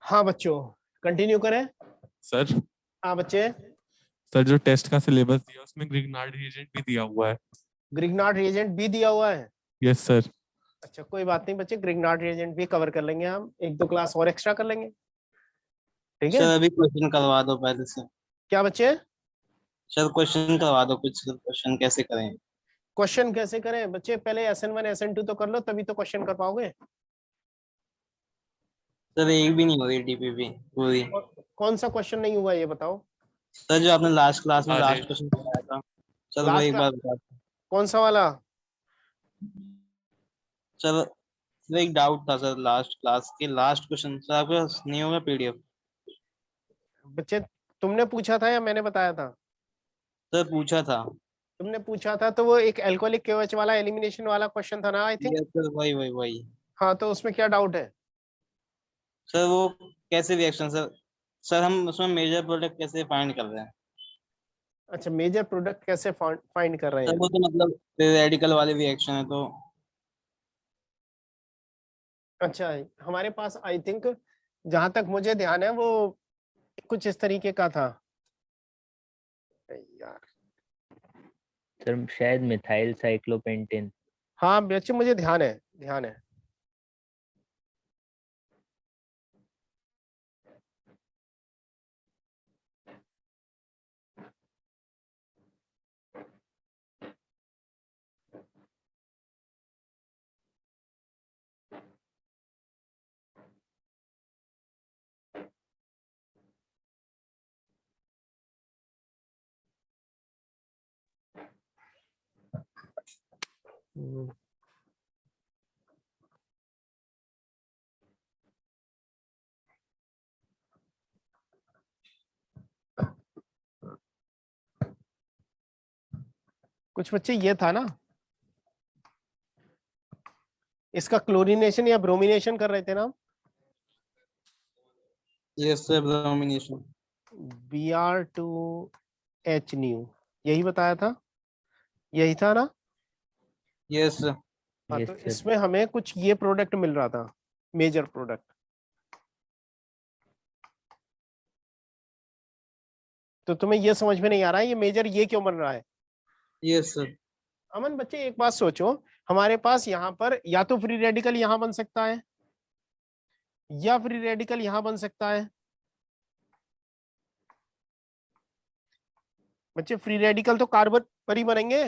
हाँ बच्चों, कंटिन्यू करें। सर हाँ बच्चे, सर जो टेस्ट का सिलेबस दिया उसमें ग्रिग्नार्ड रिएजेंट भी दिया हुआ है। ग्रिग्नार्ड रिएजेंट भी दिया हुआ है। Yes sir. अच्छा कोई बात नहीं बच्चे, ग्रिग्नार्ड रिएजेंट भी कवर कर लेंगे, हम एक दो क्लास और एक्स्ट्रा कर लेंगे। ठीक है। सर अभी क्वेश्चन करवा दो पहले से। क्या बच्चे? सर क्वेश्चन करवा दो कुछ, क्वेश्चन कैसे करें। क्वेश्चन कैसे करें बच्चे? पहले SN1 SN2 तो कर लो, तभी तो क्वेश्चन कर पाओगे। सर एक भी नहीं हो रही डीपीपी पूरी। कौन सा क्वेश्चन नहीं हुआ ये बताओ। सर जो आपने लास्ट क्लास में अरे लास्ट क्वेश्चन कराया था, सर वो लास्ट एक क्लास बार बता दो। कौन सा वाला? सर एक डाउट था सर, लास्ट क्लास के लास्ट क्वेश्चन सर आपके पास नहीं होगा पीडीएफ? बच्चे तुमने पूछा था या मैंने बताया था? सर पूछा था। तुमने पूछा था तो वो एक एल्कोहलिक केओएच वाला एलिमिनेशन वाला क्वेश्चन था ना, आई थिंक। यस सर, वही वही वही। हाँ तो उसमें क्या डाउट है? सर वो कैसे रिएक्शन सर, सर हम उसमें मेजर प्रोडक्ट कैसे फाइंड कर रहे हैं? अच्छा, मेजर प्रोडक्ट कैसे फाइंड कर रहे सर हैं? वो तो मतलब रेडिकल वाले रिएक्शन है तो। अच्छा, हमारे पास आई थिंक, जहां तक मुझे ध्यान है, वो कुछ इस तरीके का था यार। सर शायद मिथाइल साइक्लोपेंटेन। हाँ बच्चे मुझे ध्यान है, ध्यान है। कुछ बच्चे ये था ना, इसका क्लोरीनेशन या ब्रोमिनेशन कर रहे थे ना। Yes sir, bromination. Br2H new, यही बताया था, यही था ना। Yes sir. हाँ यस तो सर। इसमें हमें कुछ ये प्रोडक्ट मिल रहा था, मेजर प्रोडक्ट। तो तुम्हें ये समझ में नहीं आ रहा है ये मेजर ये क्यों बन रहा है? Yes sir. अमन बच्चे एक बात सोचो, हमारे पास यहाँ पर या तो फ्री रेडिकल यहाँ बन सकता है, या फ्री रेडिकल यहाँ बन सकता है। बच्चे फ्री रेडिकल तो कार्बन पर ही बनेंगे।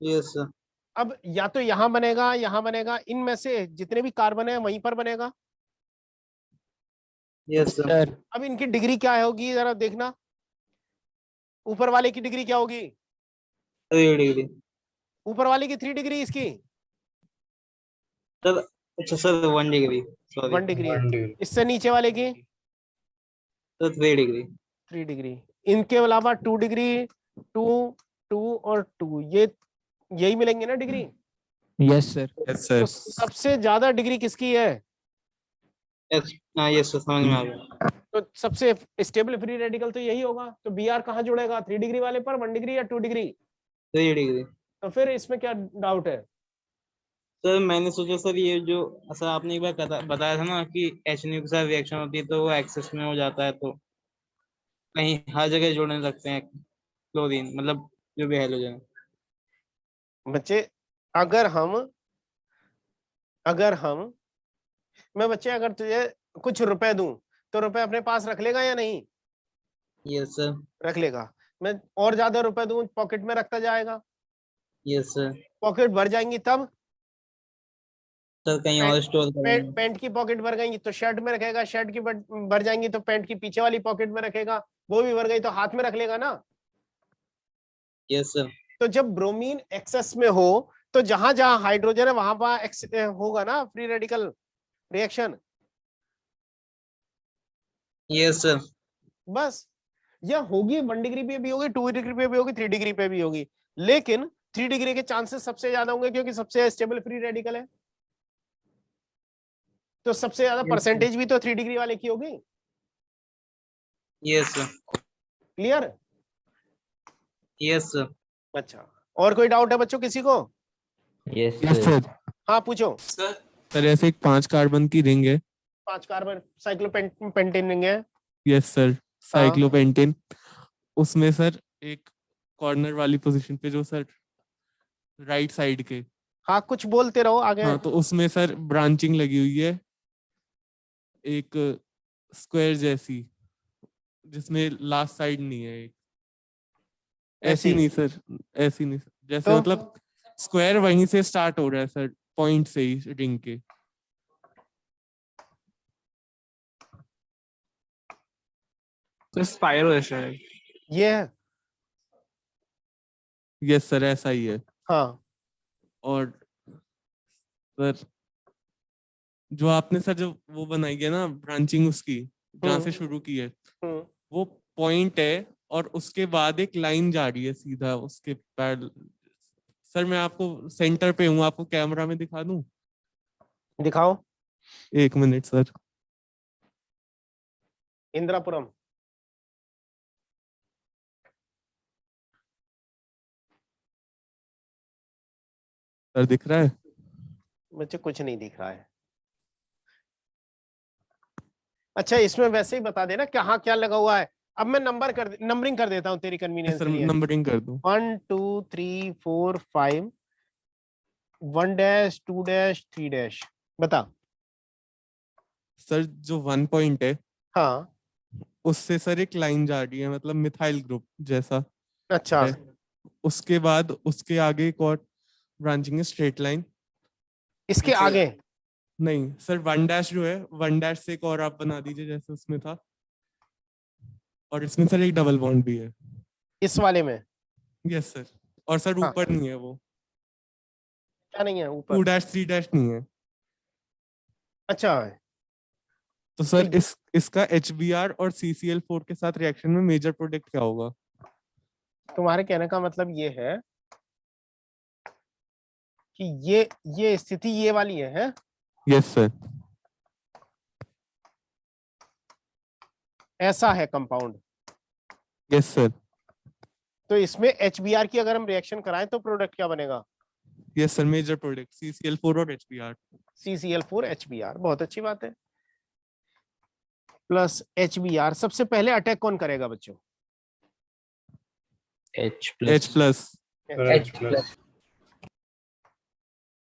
Yes sir. अब या तो यहाँ बनेगा, यहाँ बनेगा, इनमें से जितने भी कार्बन है वहीं पर बनेगा। Yes sir. सर अब इनकी डिग्री क्या होगी जरा देखना, ऊपर वाले की डिग्री क्या होगी? 3 डिग्री। ऊपर वाले की 3 डिग्री, इसकी सर अच्छा सर 1 डिग्री, सॉरी 1 डिग्री। इससे नीचे वाले की सर 3 डिग्री। 3 डिग्री। इनके अलावा 2 डिग्री, 2, 2 और 2, ये यही मिलेंगे ना डिग्री। Yes sir. यस तो सर। सबसे ज्यादा डिग्री किसकी है? यस हाँ यस सर, समझ में आ गया। तो सबसे स्टेबल फ्री रेडिकल तो यही होगा। तो Br कहाँ जुड़ेगा, 3 डिग्री वाले पर, 1 डिग्री या 2 डिग्री? 3 डिग्री। तो फिर इसमें क्या डाउट है? सर मैंने सोचा सर ये जो सर आपने एक बार बताया था ना कि HNO के साथ रिएक्शन होती है तो वो एक्सेस में हो जाता है, तो कहीं हर जगह जोड़ने लगते हैं क्लोरीन, मतलब जो भी हेलोजन। बच्चे अगर हम अगर हम मैं बच्चे अगर तुझे कुछ रुपए दूं तो रुपए अपने पास रख लेगा या नहीं? Yes sir. रख लेगा। मैं और ज्यादा रुपए दूं पॉकेट में रखता जाएगा। Yes sir. पॉकेट भर जाएंगी तब सर कहीं और स्टोर करेंगे। पैंट की पॉकेट भर गई तो शर्ट में रखेगा, शर्ट की भर जाएंगी तो पैंट की पीछे वाली पॉकेट में रखेगा, वो भी भर गई तो हाथ में रख लेगा ना। Yes sir. तो जब ब्रोमीन एक्सेस में हो तो जहां जहां हाइड्रोजन है वहां पर होगा ना free radical reaction. Yes sir. बस, यह होगी 1 डिग्री पे भी होगी, 2 डिग्री पे भी होगी, 3 डिग्री पे भी होगी, लेकिन 3 डिग्री के चांसेस सबसे ज्यादा होंगे क्योंकि सबसे स्टेबल फ्री रेडिकल है। तो सबसे ज्यादा परसेंटेज भी तो 3 डिग्री वाले की होगी। Yes sir. Clear? Yes sir. अच्छा, और कोई डाउट है बच्चों किसी को? Yes yes sir. सर। हाँ पूछो। सर ऐसे एक 5 कार्बन की रिंग है 5 कार्बन साइक्लोपेंटेन रिंग है। Yes sir, cyclopentane. उसमें सर एक कॉर्नर वाली पोजीशन पे जो सर राइट साइड के, हाँ कुछ बोलते रहो आगे। हाँ, तो उसमें सर ब्रांचिंग लगी हुई है एक स्क्वायर जैसी, जिसमें लास्ट साइड नहीं है। एक ऐसी नहीं सर, ऐसी नहीं सर, जैसे तो? मतलब स्क्वायर वहीं से स्टार्ट हो रहा है सर, पॉइंट से ही रिंग के। तो स्पाइरो है शायद। ये है। यस सर, ऐसा ही है। हाँ और सर जो आपने सर जो वो बनाई है ना ब्रांचिंग, उसकी जहाँ से शुरू की है, वो पॉइंट है और उसके बाद एक लाइन जा रही है सीधा उसके पैर। सर मैं आपको सेंटर पे हूँ, आपको कैमरा में दिखा दूं? दिखाओ। 1 मिनट सर। इंद्रापुरम। सर दिख रहा है? मुझे कुछ नहीं दिख रहा है। अच्छा इसमें वैसे ही बता देना कहाँ क्या लगा हुआ है। अब मैं नंबरिंग कर देता हूँ तेरी कन्वीनियंस सर के लिए। नंबरिंग कर दूं? 1 2 3 4 5 1 डैश 2 डैश 3 डैश। बता। सर जो 1 पॉइंट है, हाँ उससे सर एक लाइन जा रही है, मतलब मिथाइल ग्रुप जैसा अच्छा। है। उसके बाद उसके आगे एक और ब्रांचिंग है, स्ट्रेट लाइन। इसके आगे नहीं सर, 1 डैश जो है, 1 डैश से एक और आप बना दीजिए जैसे उसमें था। और इसमें सर एक डबल बॉन्ड भी है। इस वाले में। Yes sir. और सर हाँ। ऊपर नहीं है वो, क्या नहीं है 2 ऊपर? डैश 3 डैश नहीं है। अच्छा तो सर इसका HBr और CCl4 के साथ रिएक्शन में मेजर प्रोडक्ट क्या होगा? तुम्हारे कहने का मतलब ये है कि ये स्थिति ये वाली है? Yes sir. ऐसा है कंपाउंड। Yes sir. तो इसमें HBr की अगर हम रिएक्शन कराएं तो प्रोडक्ट क्या बनेगा? Yes sir, major product CCl4 और HBr। CCl4 HBr, बहुत अच्छी बात है। Plus HBr। सबसे पहले अटैक कौन करेगा बच्चों? H H plus.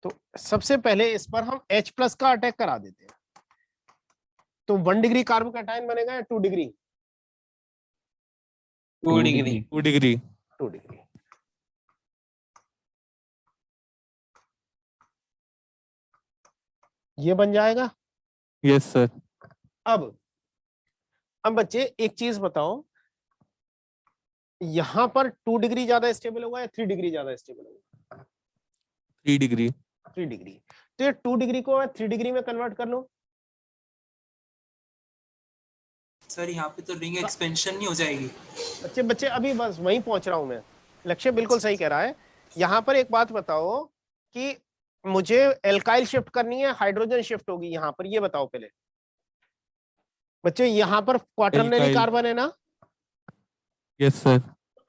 तो सबसे पहले इस पर हम H प्लस का अटैक करा देते हैं। तो 1 डिग्री कार्बोकैटायन बनेगा या 2 डिग्री? 2 डिग्री। 2 डिग्री। 2 डिग्री। ये बन जाएगा। Yes sir. अब बच्चे एक चीज बताओ, यहां पर 2 डिग्री ज्यादा स्टेबल होगा या 3 डिग्री ज्यादा स्टेबल होगा? 3 डिग्री। 3 डिग्री। तो ये 2 डिग्री को मैं 3 डिग्री में कन्वर्ट कर लूं। सर यहाँ पे तो रिंग एक्सपेंशन नहीं हो जाएगी? बच्चे अभी बस वहीं पहुंच रहा हूं मैं। लक्ष्य बिल्कुल सही कह रहा है। यहां पर एक बात बताओ कि मुझे एल्काइल शिफ्ट करनी है, हाइड्रोजन शिफ्ट होगी यहां पर, ये बताओ पहले बच्चे। यहां पर क्वाटरनरी एल्काइल। कार्बन है ना? Yes sir.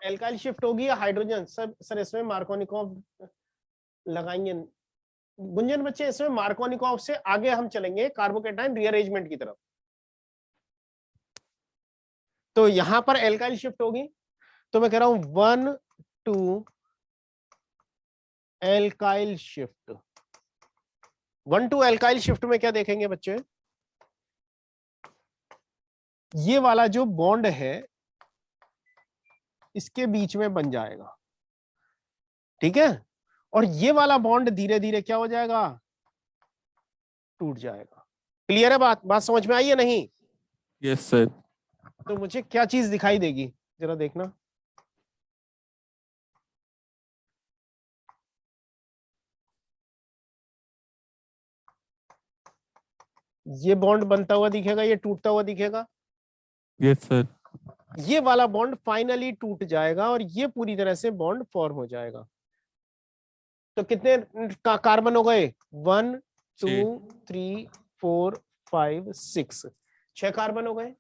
एल्काइल शिफ्ट होगी या हाइड्रोजन? सर इसमें मार्कोनिकॉव लगाएंगे गुंजन बच्चे। इसमें मार्कोनिकॉव से आगे हम चलेंगे कार्बोकैटायन रीअरेंजमेंट की तरफ। तो यहां पर एल्काइल शिफ्ट होगी, तो मैं कह रहा हूं 1 2 एल्काइल शिफ्ट। 1 2 एल्काइल शिफ्ट में क्या देखेंगे बच्चे? ये वाला जो बॉन्ड है इसके बीच में बन जाएगा, ठीक है? और ये वाला बॉन्ड धीरे धीरे क्या हो जाएगा? टूट जाएगा। क्लियर है बात समझ में आई है नहीं? Yes sir. तो मुझे क्या चीज दिखाई देगी जरा देखना। ये बॉन्ड बनता हुआ दिखेगा, ये टूटता हुआ दिखेगा। Yes sir. ये वाला बॉन्ड फाइनली टूट जाएगा और ये पूरी तरह से बॉन्ड फॉर्म हो जाएगा। तो कितने कार्बन हो गए? 1 2 3 4 5 6। 6 कार्बन हो गए।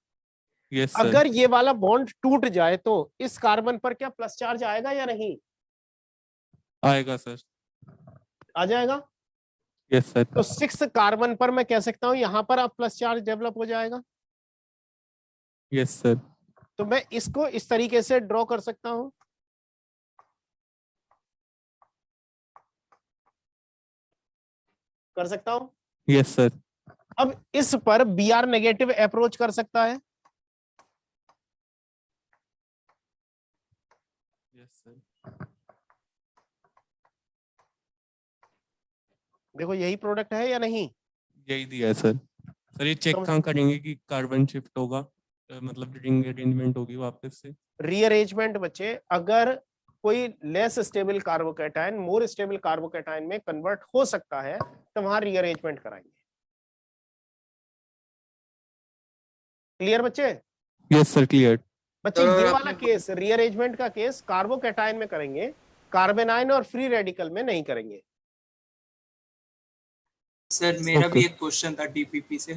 Yes sir. अगर ये वाला बॉन्ड टूट जाए तो इस कार्बन पर क्या प्लस चार्ज आएगा या नहीं? आएगा सर। आ जाएगा। Yes sir. तो 6 कार्बन पर मैं कह सकता हूं यहां पर अब प्लस चार्ज डेवलप हो जाएगा। Yes sir. तो मैं इसको इस तरीके से ड्रॉ कर सकता हूं, कर सकता हूं। Yes sir. अब इस पर Br नेगेटिव अप्रोच कर सकता है। Yes sir. देखो यही प्रोडक्ट है या नहीं? यही दिया है सर। सर ये चेक समझ- कहाँ करेंगे कि कार्बन शिफ्ट होगा, मतलब रिंग अरेंजमेंट होगी वापस से? रीअरेंजमेंट बच्चे, अगर कोई less stable carbocation more stable carbocation में कन्वर्ट हो सकता है तो वहां रीअरेंजमेंट कराएंगे। क्लियर बच्चे? Yes sir, clear. बच्चे ये वाला केस रीअरेंजमेंट का केस कार्बोकैटायन में करेंगे, कार्बेनाइन और फ्री रेडिकल में नहीं करेंगे। सर मेरा Okay. भी एक क्वेश्चन था डीपीपी से।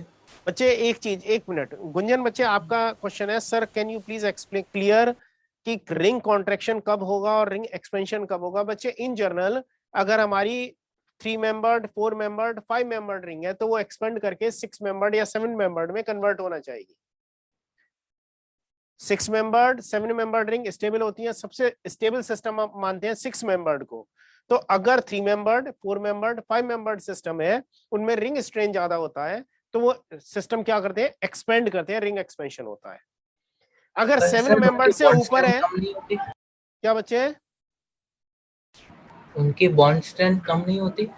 बच्चे एक चीज, एक मिनट गुंजन, बच्चे आपका क्वेश्चन है sir can you please explain clear कि रिंग कॉन्ट्रैक्शन कब होगा और रिंग एक्सपेंशन कब होगा? बच्चे इन जनरल अगर हमारी 3 मेंबर्ड 4 मेंबर्ड 5 मेंबर्ड रिंग है तो वो एक्सपेंड करके 6 मेंबर्ड या 7 मेंबर्ड में कन्वर्ट होना चाहिए। 6 मेंबर्ड 7 मेंबर्ड रिंग स्टेबल होती है, सबसे स्टेबल सिस्टम आप मानते हैं 6 मेंबर्ड को। तो अगर 3 मेंबर्ड 4 मेंबर्ड 5 मेंबर्ड सिस्टम है उनमें रिंग स्ट्रेन ज्यादा होता है तो वो सिस्टम क्या करते हैं, एक्सपेंड करते हैं, रिंग एक्सपेंशन होता है। अगर 7 मेंबर से ऊपर है, क्या बच्चे? उनकी बॉन्ड स्ट्रेंथ कम नहीं होती?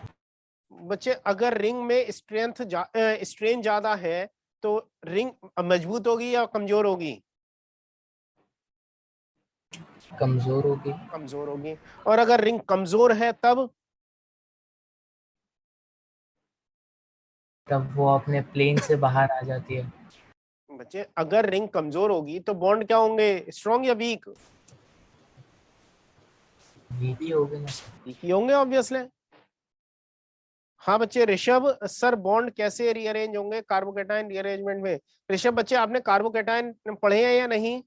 बच्चे अगर रिंग में स्ट्रेन ज्यादा है तो रिंग मजबूत होगी या कमजोर होगी? कमजोर होगी। कमजोर होगी। और अगर रिंग कमजोर है तब वो अपने प्लेन से बाहर आ जाती है। बच्चे अगर रिंग कमजोर होगी तो बॉन्ड क्या होंगे, स्ट्रॉन्ग या वीक? वीक ही होगी ना। वीक ही होंगे ऑब्वियसली। हाँ बच्चे, ऋषभ सर बॉन्ड कैसे रीअरेंज होंगे कार्बोकैटायन रीअरेंजमेंट में? ऋषभ बच्चे आपने कार्बोकैटायन पढ़े हैं या नहीं?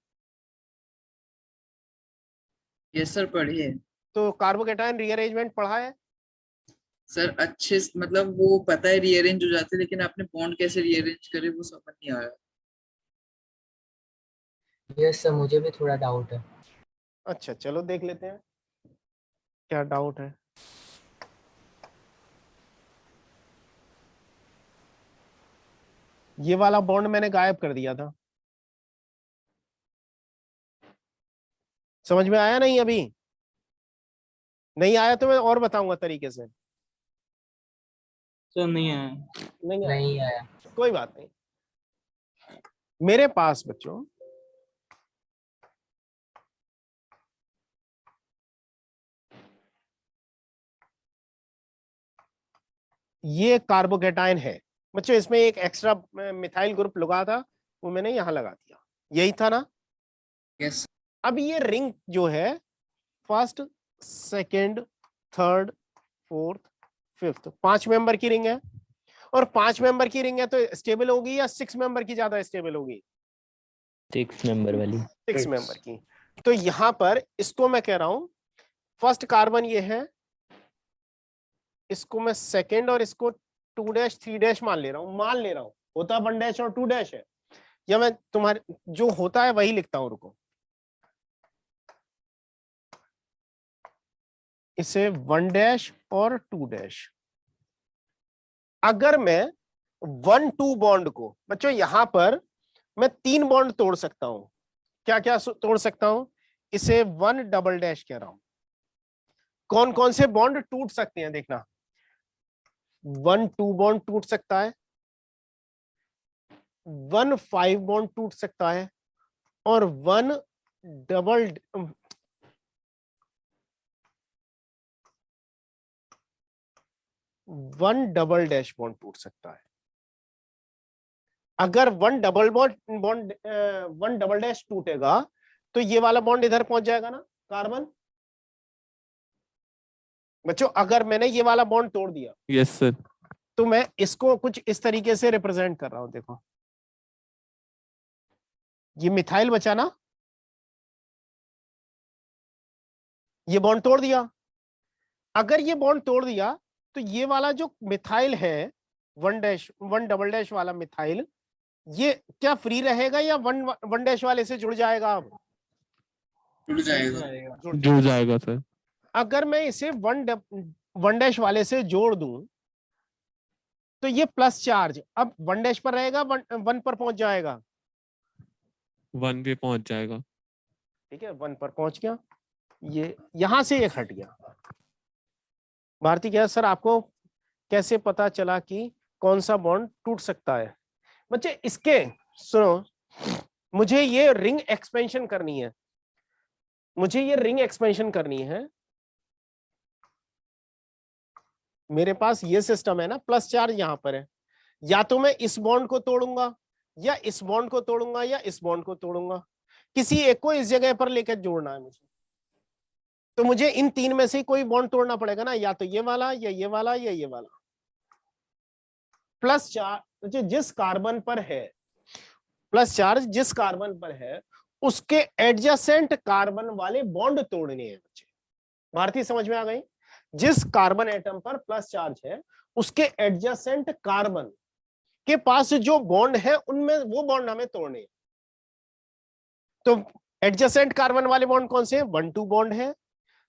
यस सर, पढ़िए। तो कार्बोकैटायन रीअरेंजमेंट पढ़ा है? सर अच्छे मतलब वो पता है रीअरेंज हो जाते, लेकिन आपने बॉन्ड कैसे रीअरेंज करे वो समझ नहीं आया। यस सर, मुझे भी थोड़ा डाउट है। अच्छा चलो देख लेते हैं क्या डाउट है। ये वाला बॉन्ड मैंने गायब कर दिया था, समझ में आया नहीं? अभी नहीं आया तो मैं और बताऊंगा तरीके से। सर नहीं आया। नहीं आया, नहीं आया। कोई बात नहीं। मेरे पास बच्चों ये कार्बोकैटायन है बच्चों, इसमें एक एक्स्ट्रा मिथाइल ग्रुप लगा था वो मैंने यहां लगा दिया, यही था ना? यस। अब ये रिंग जो है first second third fourth fifth 5 member की रिंग है, और 5 मेंबर की रिंग है तो स्टेबल होगी या 6 मेंबर की ज्यादा स्टेबल होगी? 6 मेंबर वाली। 6 मेंबर की। तो यहां पर इसको मैं कह रहा हूं फर्स्ट कार्बन ये है, इसको मैं सेकंड और इसको 2 डैश 3 डैश मान ले रहा हूं, होता 1 डैश और 2 डैश है, या मैं तुम्हारे जो होता है वही लिखता हूं, रुको इसे 1 डैश और 2 डैश। अगर मैं 1-2 बॉन्ड को बच्चों यहां पर मैं 3 बॉन्ड तोड़ सकता हूं, क्या क्या तोड़ सकता हूं? इसे 1 डबल डैश कह रहा हूं। कौन कौन से बॉन्ड टूट सकते हैं देखना, 1-2 बॉन्ड टूट सकता है, 1-5 बॉन्ड टूट सकता है, और 1 डबल 1 डबल डैश बॉन्ड टूट सकता है। अगर 1 डबल बॉन्ड 1 डबल डैश टूटेगा तो ये वाला बॉन्ड इधर पहुंच जाएगा ना कार्बन। बच्चों अगर मैंने ये वाला बॉन्ड तोड़ दिया, यस सर। तो मैं इसको कुछ इस तरीके से रिप्रेजेंट कर रहा हूं, देखो ये मिथाइल बचा ना, ये बॉन्ड तोड़ दिया। अगर ये बॉन्ड तोड़ दिया तो ये वाला जो मिथाइल है, 1 डबल डैश वाला मिथाइल, ये क्या फ्री रहेगा या 1 डैश वाले से जुड़ जाएगा? अब जुड़ जाएगा। जुड़ जाएगा सर। अगर मैं इसे 1 डैश वाले से जोड़ दूं तो ये प्लस चार्ज अब 1 डैश पर रहेगा, 1 पर पहुंच जाएगा। 1 पे पहुंच जाएगा। ठीक है, 1 पर पहुंच गया, ये यहां से एक हट गया। भारती क्या सर आपको कैसे पता चला कि कौन सा बॉन्ड टूट सकता है? बच्चे इसके सुनो, मुझे ये रिंग एक्सपेंशन करनी है, मुझे ये रिंग एक्सपेंशन करनी है। मेरे पास ये सिस्टम है ना, प्लस चार्ज यहां पर है, या तो मैं इस बॉन्ड को तोड़ूंगा या इस बॉन्ड को तोड़ूंगा या इस बॉन्ड को तोड़ूंगा, किसी एक को इस जगह पर लेकर जोड़ना है मुझे। तो मुझे इन तीन में से कोई बॉन्ड तोड़ना पड़ेगा ना, या तो ये वाला या ये वाला या ये वाला। प्लस चार्ज जिस कार्बन पर है, प्लस चार्ज जिस कार्बन पर है उसके एडजेसेंट कार्बन वाले बॉन्ड तोड़ने हैं बच्चे। भारती समझ में आ गई? जिस कार्बन एटम पर प्लस चार्ज है उसके एडजेसेंट कार्बन के पास जो बॉन्ड है उनमें वो बॉन्ड हमें तोड़ने हैं। तो एडजेसेंट कार्बन वाले बॉन्ड कौन से हैं? 1,2 बॉन्ड है,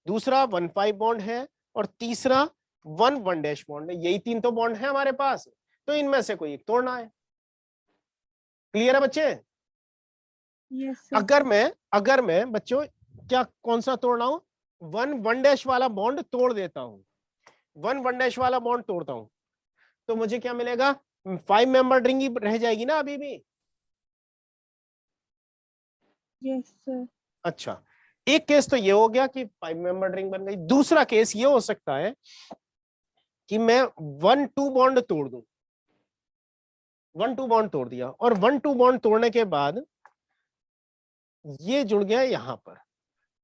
दूसरा 1,5 बॉन्ड है और तीसरा 1,1 बॉन्ड है। यही तीन तो बॉन्ड है हमारे पास, तो इनमें से कोई एक तोड़ना है। क्लियर है बच्चे? यस अगर मैं बच्चों क्या कौन सा तोड़ना हूं? 1,1 वाला बॉन्ड तोड़ देता हूं, 1,1 वाला बॉन्ड तोड़ता हूं, तो मुझे क्या मिलेगा? 5 मेंबर रिंग ही रह जाएगी ना अभी भी। Yes sir. अच्छा, एक केस तो ये हो गया कि 5 मेंबर रिंग बन गई। दूसरा केस ये हो सकता है कि मैं 1,2 बॉन्ड तोड़ दूं, 1,2 बॉन्ड तोड़ दिया और 1,2 बॉन्ड तोड़ने के बाद ये जुड़ गया यहां पर,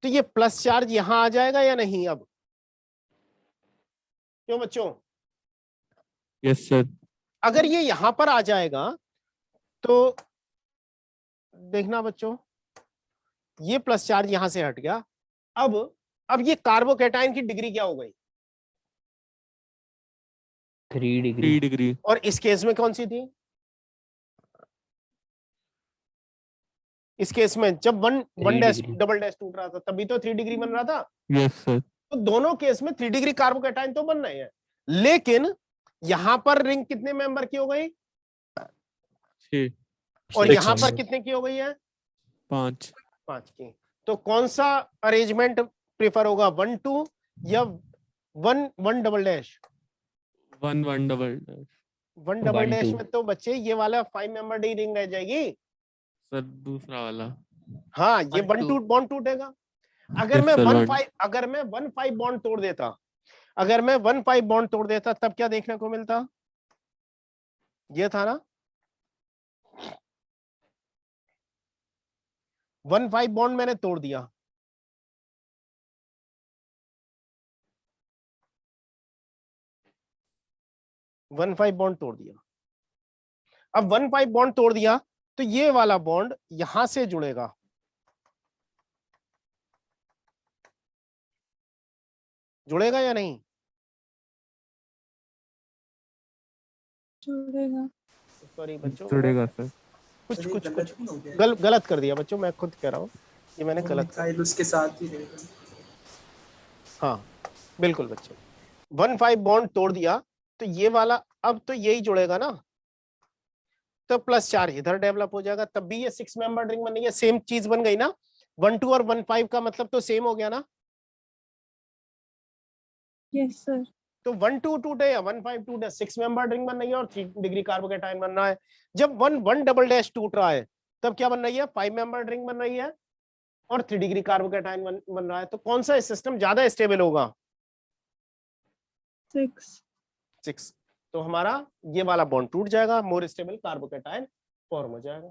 तो ये प्लस चार्ज यहां आ जाएगा या नहीं? अब क्यों बच्चों? Yes sir. अगर ये यहां पर आ जाएगा तो देखना बच्चों, ये प्लस चार्ज यहां से हट गया। अब ये कार्बोकैटायन की डिग्री क्या हो गई? 3 डिग्री। 3 डिग्री। और इस केस में कौन सी थी? इस केस में जब 1 डैश डिग्री। डबल डैश टूट रहा था तभी तो 3 डिग्री बन रहा था। Yes sir. तो दोनों केस में 3 डिग्री कार्बोकैटायन तो बन रहे हैं, लेकिन यहां पर रिंग कितने मेंबर की हो गई? 6। और 6 यहां पर member। कितने की हो गई है? 5। 5 की। तो कौन सा अरेंजमेंट प्रेफर होगा? 1,2 या 1 double dash? 1 double. 1 double 1 dash 2। में तो बच्चे ये वाला 5 मेंबर डी रिंग रह जाएगी। सर दूसरा वाला। हाँ, ये 1,2 बॉन्ड टूटेगा। अगर Yes, मैं sir, 1,5 बॉन्ड तोड़ देता, अगर मैं 1,5 बॉन्ड तोड़ देता तब क्या देखने को मिलता? ये था ना 1,5 बॉन्ड मैंने तोड़ दिया, वन फाइव बॉन्ड तोड़ दिया। अब 1,5 बॉन्ड तोड़ दिया तो ये वाला बॉन्ड यहां से जुड़ेगा, जुड़ेगा या नहीं? जुड़ेगा। सॉरी बच्चों, जुड़ेगा सर। कुछ सर, ये कुछ गलत कुछ नहीं हो गया? गलत कर दिया बच्चों, मैं खुद कह रहा हूँ ये मैंने वो गलत कर मिथाइल उसके साथ ही रहेगा। हाँ बिल्कुल बच्चे, 1,5 बॉन्ड तोड़ दिया तो ये वाला अब तो यही जुड़ेगा ना, तो प्लस 4 इधर डेवलप हो जाएगा, तब भी ये 6 मेंबर रिंग बन गई है। सेम चीज बन गई ना, 1,2 और 1,5 का मतलब तो सेम हो गया ना। Yes sir. तो 1,2 टूटे या 1,5 टूटे, 6 मेंबर रिंग बन रही है और 3 डिग्री कार्बोकैटायन बन रहा है। जब 1 डबल डैश टूट रहा है तब क्या बन रही है? 5 मेंबर रिंग बन रही है और 3 डिग्री कार्बोकैटायन बन रहा है। तो कौन सा सिस्टम ज्यादा स्टेबल होगा? 6। तो हमारा ये वाला बॉन्ड टूट जाएगा, मोर स्टेबल कार्बोकैटायन फॉर्म हो जाएगा।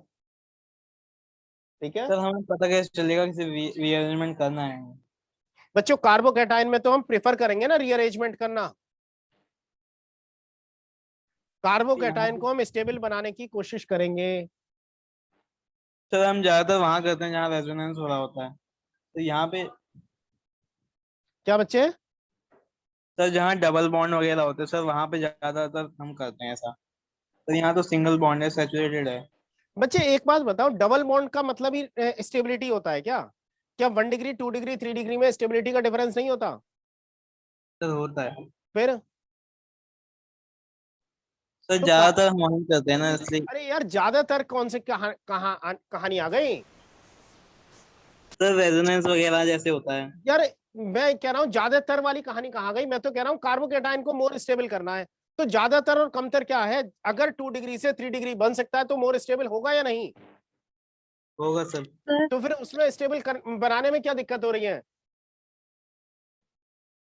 ठीक है सर, हमें पता कैसे चलेगा कि रीअरेंजमेंट करना है? बच्चों, कार्बोकैटायन में तो हम प्रेफर करेंगे ना रीअरेंजमेंट करना, कार्बोकैटायन को हम स्टेबल बनाने की कोशिश करेंगे। सर, हम ज्यादातर वहां करते हैं जहाँ रेजोनेंस हो रहा होता है, तो यहाँ पे क्या बच्चे? सर जहाँ डबल बॉन्ड वगैरह होते हैं सर वहां पे ज्यादातर हम करते हैं ऐसा। तो यहाँ तो सिंगल बॉन्ड है, सैचुरेटेड है। बच्चे एक बात बताओ, डबल बॉन्ड का मतलब ही स्टेबिलिटी होता है क्या? क्या 1 डिग्री 2 डिग्री 3 डिग्री में स्टेबिलिटी का डिफरेंस नहीं होता? सर होता है। फिर सर तो ज्यादातर हम वही करते हैं ना, इसलिए। अरे यार ज्यादातर कौन से कहानी आ गई सर रेजोनेंस वगैरह जैसे होता है। यार? मैं कह रहा हूँ ज्यादातर वाली कहानी कहाँ गई? मैं तो कह रहा हूँ कार्बोकेटाइन को मोर स्टेबल करना है। तो ज्यादातर और कमतर क्या है? अगर 2 डिग्री से 3 डिग्री बन सकता है तो मोर स्टेबल होगा या नहीं? होगा सर। तो फिर उसमें स्टेबल बनाने में क्या दिक्कत हो रही है?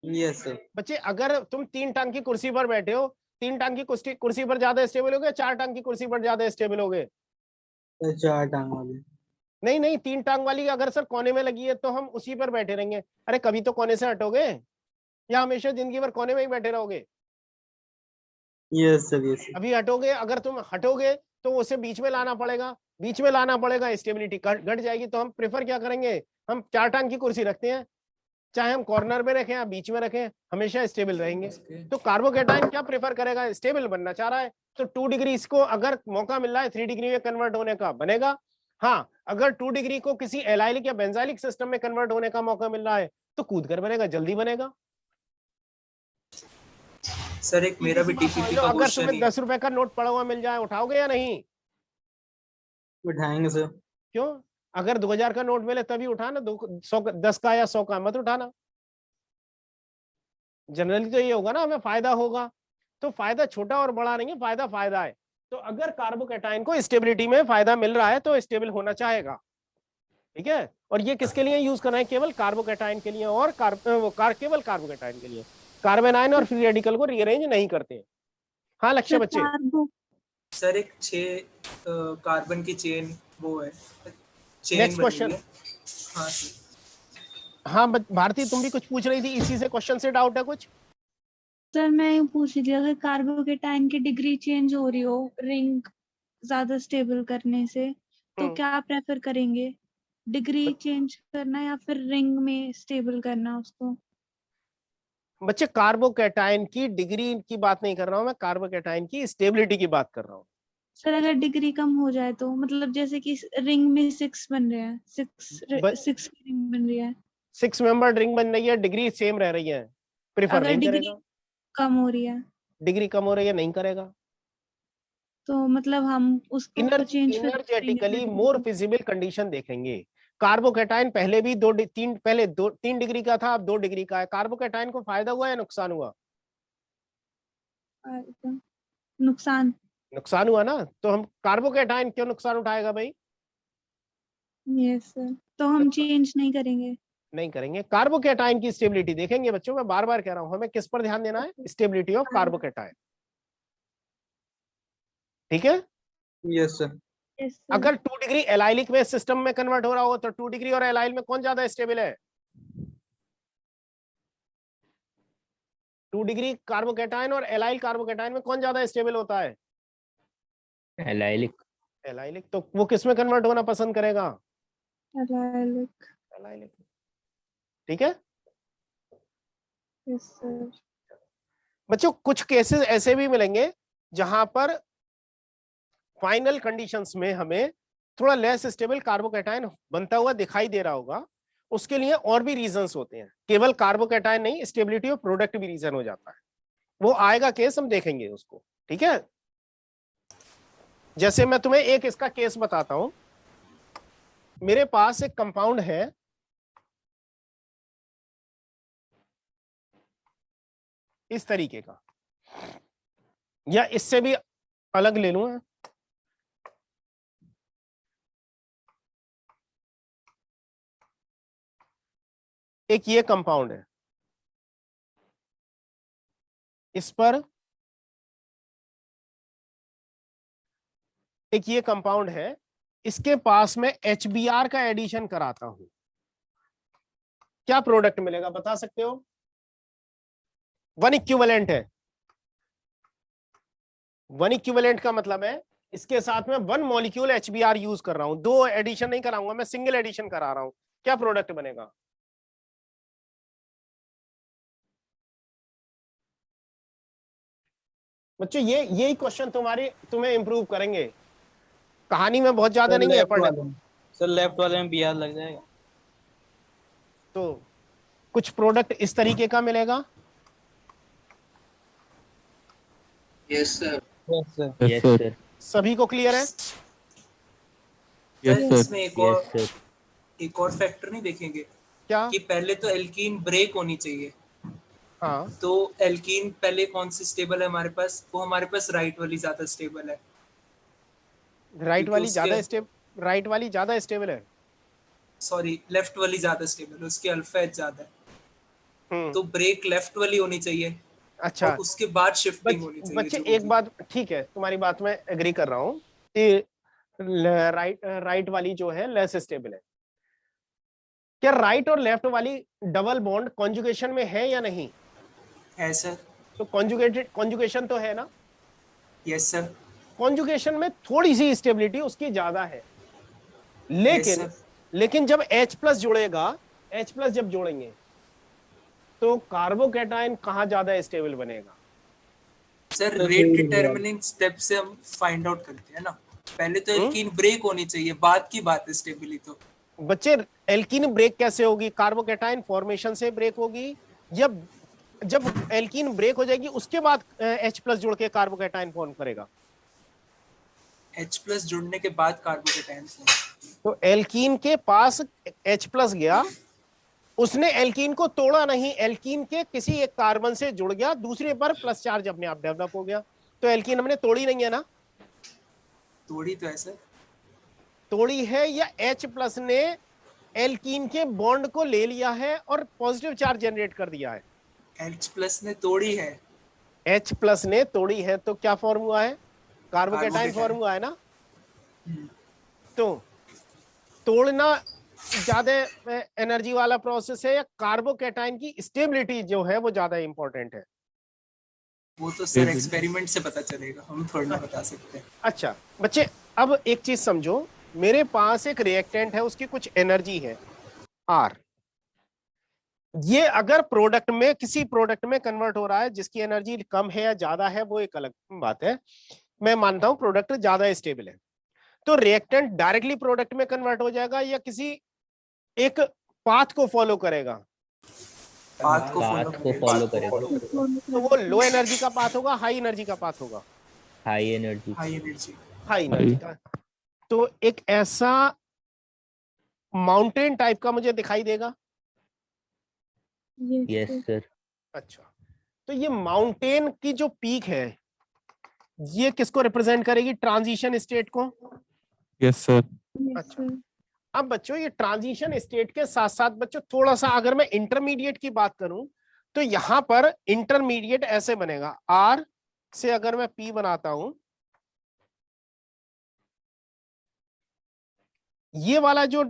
Yes sir. बच्चे अगर तुम 3 टांग की कुर्सी पर बैठे हो, 3 टांग की कुर्सी पर ज्यादा स्टेबल होगे, 4 टांग की कुर्सी पर ज्यादा स्टेबल होगे? सर 4 टांग वाली। नहीं नहीं, 3 टांग वाली अगर सर कोने में लगी है तो हम उसी पर बैठे रहेंगे। अरे कभी तो कोने से हटोगे, या हमेशा जिंदगी भर कोने में ही बैठे रहोगे? Yes sir, yes sir. अभी हटोगे, अगर तुम हटोगे तो उसे बीच में लाना पड़ेगा, बीच में लाना पड़ेगा, स्टेबिलिटी घट जाएगी। तो हम प्रेफर क्या करेंगे? हम 4 टांग की कुर्सी रखते हैं, चाहे हम कॉर्नर में रखें या बीच में रखें, हमेशा स्टेबल रहेंगे। तो कार्बोकेटाइन क्या प्रेफर करेगा? स्टेबल बनना चाह रहा है, तो 2 डिग्री इसको अगर मौका मिल रहा है 3 डिग्री में कन्वर्ट होने का, बनेगा। हाँ, अगर 2 डिग्री को किसी एलाइलिक या बेंजाइलिक सिस्टम में कन्वर्ट होने का मौका मिल रहा है तो कूद कर बनेगा, जल्दी बनेगा। सर एक मेरा भी टीपीपी का अगर क्वेश्चन तुम्हें ही 10 रुपए का नोट पड़ा हुआ मिल जाए, उठाओगे या नहीं? उठाएंगे सर। क्यों? अगर 2000 का नोट मिले तभी उठाना, 10 का या 100 का मत उठाना। जनरली तो ये होगा ना, हमें फायदा होगा। तो फायदा छोटा और बड़ा नहीं है, फायदा फायदा है। तो अगर कार्बोकेटाइन को स्टेबिलिटी में फायदा मिल रहा है तो स्टेबल होना चाहेगा, ठीक है। और ये किसके लिए यूज करना है? केवल कार्बोकेटाइन के लिए, और केवल कार्बोकेटाइन के लिए। कार्बन आयन और फ्री रेडिकल को रीअरेंज नहीं करते। हाँ लक्ष्य बच्चे। सर एक 6 कार्बन की चेन वो है, चेन नेक्स्ट बनी क्वेश्चन। हुई है। हाँ सर। हाँ भारती, तुम भी कुछ पूछ रही थी, इसी से क्वेश्चन से डाउट है कुछ? सर मैं ये पूछ रही थी, अगर कार्बोकेटाइन की डिग्री चेंज हो रही हो रिंग ज्यादा स्टेबल करने से, तो क्या प्रेफर करेंगे? डिग्री चेंज करना या फिर रिंग में स्टेबल करना उसको? बच्चे कार्बोकेटाइन की डिग्री की बात नहीं कर रहा हूं मैं, कार्बोकेटाइन की स्टेबिलिटी की बात कर रहा हूँ। सर अगर डिग्री कम हो जाए तो, मतलब जैसे कि रिंग में 6 बन रहे हैं, 6 की रिंग बन रही है, 6 मेंबर रिंग बन रही है, डिग्री सेम रह रही है, प्रिफर अगर नहीं डिग्री करेगा। कम हो रही है डिग्री कम हो रही है, नहीं करेगा। तो मतलब हम उसको चेंज फिर इनर्जेटिकली मोर फिजिबल कंडीशन देखेंगे। कार्बोकेटाइन पहले भी 3 डिग्री का था, अब 2 डिग्री का है। कार्बोकेटाइन को फायदा हुआ या नुकसान हुआ? नुकसान। नुकसान हुआ ना। तो हम कार्बोकेटाइन क्यों नुकसान उठाएगा भाई? यस सर, तो हम चेंज नहीं करेंगे। नहीं करेंगे। कार्बोकेटाइन की स्टेबिलिटी देखेंगे बच्चों, मैं बार बार कह रहा हूं, हमें किस पर ध्यान देना है? स्टेबिलिटी ऑफ कार्बोकेटाइन, ठीक है। Yes sir. अगर 2 डिग्री एलाइलिक में सिस्टम में कन्वर्ट हो रहा हो तो 2 डिग्री और एलाइल में कौन ज्यादा स्टेबल है? 2 डिग्री कार्बोकेटाइन और एलाइल कार्बोकेटाइन में कौन ज्यादा स्टेबल होता है? एलाइलिक। एलाइलिक। तो वो किस में कन्वर्ट होना पसंद करेगा? एलाइलिक। एलाइलिक, ठीक है। Yes sir. बच्चों कुछ केसेस ऐसे भी मिलेंगे जहां पर फाइनल कंडीशंस में हमें थोड़ा लेस स्टेबल कार्बोकेटाइन बनता हुआ दिखाई दे रहा होगा। उसके लिए और भी रीजंस होते हैं, केवल कार्बोकेटाइन नहीं, स्टेबिलिटी ऑफ प्रोडक्ट भी रीजन हो जाता है। वो आएगा केस, हम देखेंगे उसको, ठीक है। जैसे मैं तुम्हें एक इसका केस बताता हूं। मेरे पास एक कंपाउंड है, इस तरीके का, या इससे भी अलग ले लूं। एक ये कंपाउंड है, इस पर एक ये कंपाउंड है, इसके पास में HBr का एडिशन कराता हूं, क्या प्रोडक्ट मिलेगा बता सकते हो? 1 इक्विवेलेंट है। 1 इक्विवेलेंट का मतलब है इसके साथ में 1 मॉलिक्यूल HBr यूज कर रहा हूं, 2 एडिशन नहीं कराऊंगा मैं, सिंगल एडिशन करा रहा हूं। क्या प्रोडक्ट बनेगा? बच्चों यही क्वेश्चन तुम्हें इम्प्रूव करेंगे, कहानी में बहुत ज्यादा नहीं है पढ़ने को। सर लेफ्ट वाले में BR लग जाएगा। तो कुछ प्रोडक्ट इस तरीके का मिलेगा। Yes sir. Yes sir. Yes sir. सभी को क्लियर है? Yes sir sir. इसमें एक और फैक्टर नहीं देखेंगे क्या? कि पहले तो एल्कीन ब्रेक होनी चाहिए। हाँ, तो एल्कीन पहले कौन सी स्टेबल है हमारे पास? वो हमारे पास राइट वाली ज्यादा स्टेबल है। राइट वाली उसके- ज्यादा स्टेबल है। सॉरी, लेफ्ट वाली ज्यादा स्टेबल है, उसके अल्फा एच ज्यादा है। हम्म, तो ब्रेक लेफ्ट वाली होनी चाहिए अच्छा। और उसके बाद शिफ्टिंग होनी चाहिए। बच्चे जो एक होगी। बात, ठीक है, तुम्हारी बात में एग्री कर रहा हूँ कि राइट वाली जो है लेस स्टेबल है। क्या राइट और लेफ्ट वाली डबल बॉन्ड कॉन्जुगेशन में है या नहीं? है सर। तो कॉन्जुगेशन तो है ना। Yes sir. कॉन्जुगेशन में थोड़ी सी स्टेबिलिटी उसकी ज्यादा है, यस सर। लेकिन जब H+ जुड़ेगा, H+ जब जोड़ेंगे तो कार्बोकैटायन कहाँ ज्यादा स्टेबल बनेगा? सर रेट डिटरमिनिंग स्टेप से हम फाइंड आउट करते हैं ना। पहले तो एल्कीन ब्रेक होनी चाहिए, बाद की बात है स्टेबिलिटी। तो बच्चे एल्कीन ब्रेक कैसे होगी? कार्बोकैटायन फॉर्मेशन से ब्रेक होगी, जब एल्कीन ब्रेक हो जाएगी उसके बाद H+ जुड़ के कार्बोकैटायन फॉर्म करेगा। H+ जुड़ने के बाद कार्बोकैटायन। तो एल्कीन के पास H+ गया, उसने एल्कीन को तोड़ा नहीं, एल्कीन के किसी एक कार्बन से जुड़ गया, दूसरे पर प्लस चार्ज अपने आप डेवलप हो गया। तो एल्कीन हमने तोड़ी नहीं है ना? तोड़ी तो है सर। तोड़ी है, या H+ ने एल्कीन के बॉन्ड को ले लिया है और पॉजिटिव चार्ज जनरेट कर दिया है? H+ ने तोड़ी है। H+ ने तोड़ी है, तो क्या फॉर्म हुआ है? Carbocation carbocation. फॉर्म हुआ है ना। तो तोड़ना ज्यादा एनर्जी वाला प्रोसेस है, या कार्बोकैटायन की स्टेबिलिटी जो है वो ज्यादा इंपॉर्टेंट है? वो तो सर एक्सपेरिमेंट से पता चलेगा, हम थोड़ा ना बता सकते हैं। अच्छा बच्चे, अब एक चीज समझो, मेरे पास एक रिएक्टेंट है, उसकी कुछ एनर्जी है R। ये अगर किसी प्रोडक्ट में कन्वर्ट हो रहा है जिसकी एनर्जी कम है या ज्यादा है, वो एक अलग बात है। मैं मानता हूं प्रोडक्ट ज्यादा स्टेबल है, तो रिएक्टेंट डायरेक्टली प्रोडक्ट में कन्वर्ट हो जाएगा या किसी एक पाथ को फॉलो करेगा? पाथ को फॉलो करेगा। तो वो लो एनर्जी का पाथ होगा, हाई एनर्जी का पाथ होगा? High energy. High energy. High energy का। तो एक ऐसा माउंटेन टाइप का मुझे दिखाई देगा। Yes sir. अच्छा, तो ये माउंटेन की जो पीक है ये किसको रिप्रेजेंट करेगी? ट्रांजिशन स्टेट को। Yes sir. अच्छा, अब बच्चों ये ट्रांजिशन स्टेट के साथ साथ बच्चों थोड़ा सा अगर मैं इंटरमीडिएट की बात करूं तो यहां पर इंटरमीडिएट ऐसे बनेगा, R से अगर मैं P बनाता हूं, ये वाला जो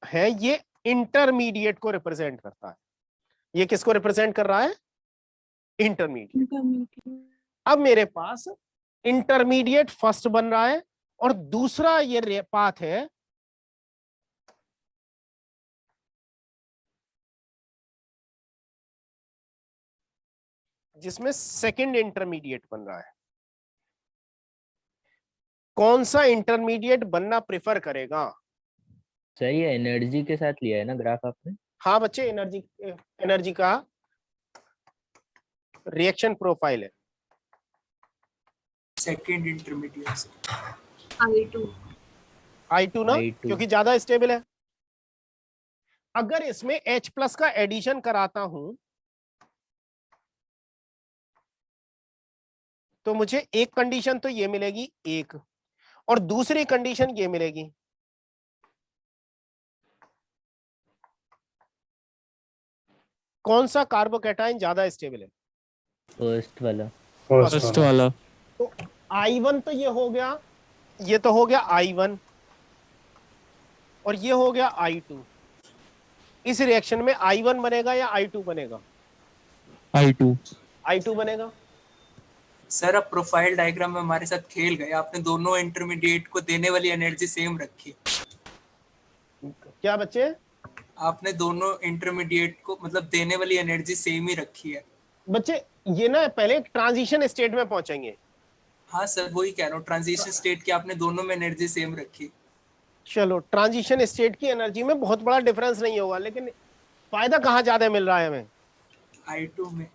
है ये इंटरमीडिएट को रिप्रेजेंट करता है। ये किसको रिप्रेजेंट कर रहा है? इंटरमीडिएट। अब मेरे पास इंटरमीडिएट फर्स्ट बन रहा है और दूसरा ये पाथ है जिसमें सेकंड इंटरमीडिएट बन रहा है। कौन सा इंटरमीडिएट बनना प्रेफर करेगा? सर ये एनर्जी के साथ लिया है ना ग्राफ आपने? हाँ बच्चे, एनर्जी का रिएक्शन प्रोफाइल है। Second intermediate. I2 ना, क्योंकि ज्यादा स्टेबल है। अगर इसमें H+ का एडिशन कराता हूं तो मुझे एक कंडीशन तो ये मिलेगी एक, और दूसरी कंडीशन ये मिलेगी। कौन सा कार्बोकैटायन ज्यादा स्टेबल है? फर्स्ट वाला। फर्स्ट वाला। तो I1 तो ये हो गया, ये तो हो गया I1 और ये हो गया I2। इस रिएक्शन में I1 बनेगा या I2 बनेगा? I2 बनेगा। सर अब प्रोफाइल डायग्राम में हमारे साथ खेल गए, आपने दोनों इंटरमीडिएट को देने वाली एनर्जी सेम रखी। क्या बच्चे? आपने दोनों इंटरमीडिएट को मतलब देने वाली एनर्जी सेम ही रखी है। बच्चे ये ना पहले ट्रांजिशन स्टेट में पहुंचेंगे। हाँ सर वही कह रहा हूँ, ट्रांजिशन स्टेट की आपने दोनों में एनर्जी सेम रखी। चलो ट्रांजिशन स्टेट की एनर्जी में बहुत बड़ा डिफरेंस नहीं होगा, लेकिन फायदा कहाँ ज्यादा मिल रहा है हमें? I2 में।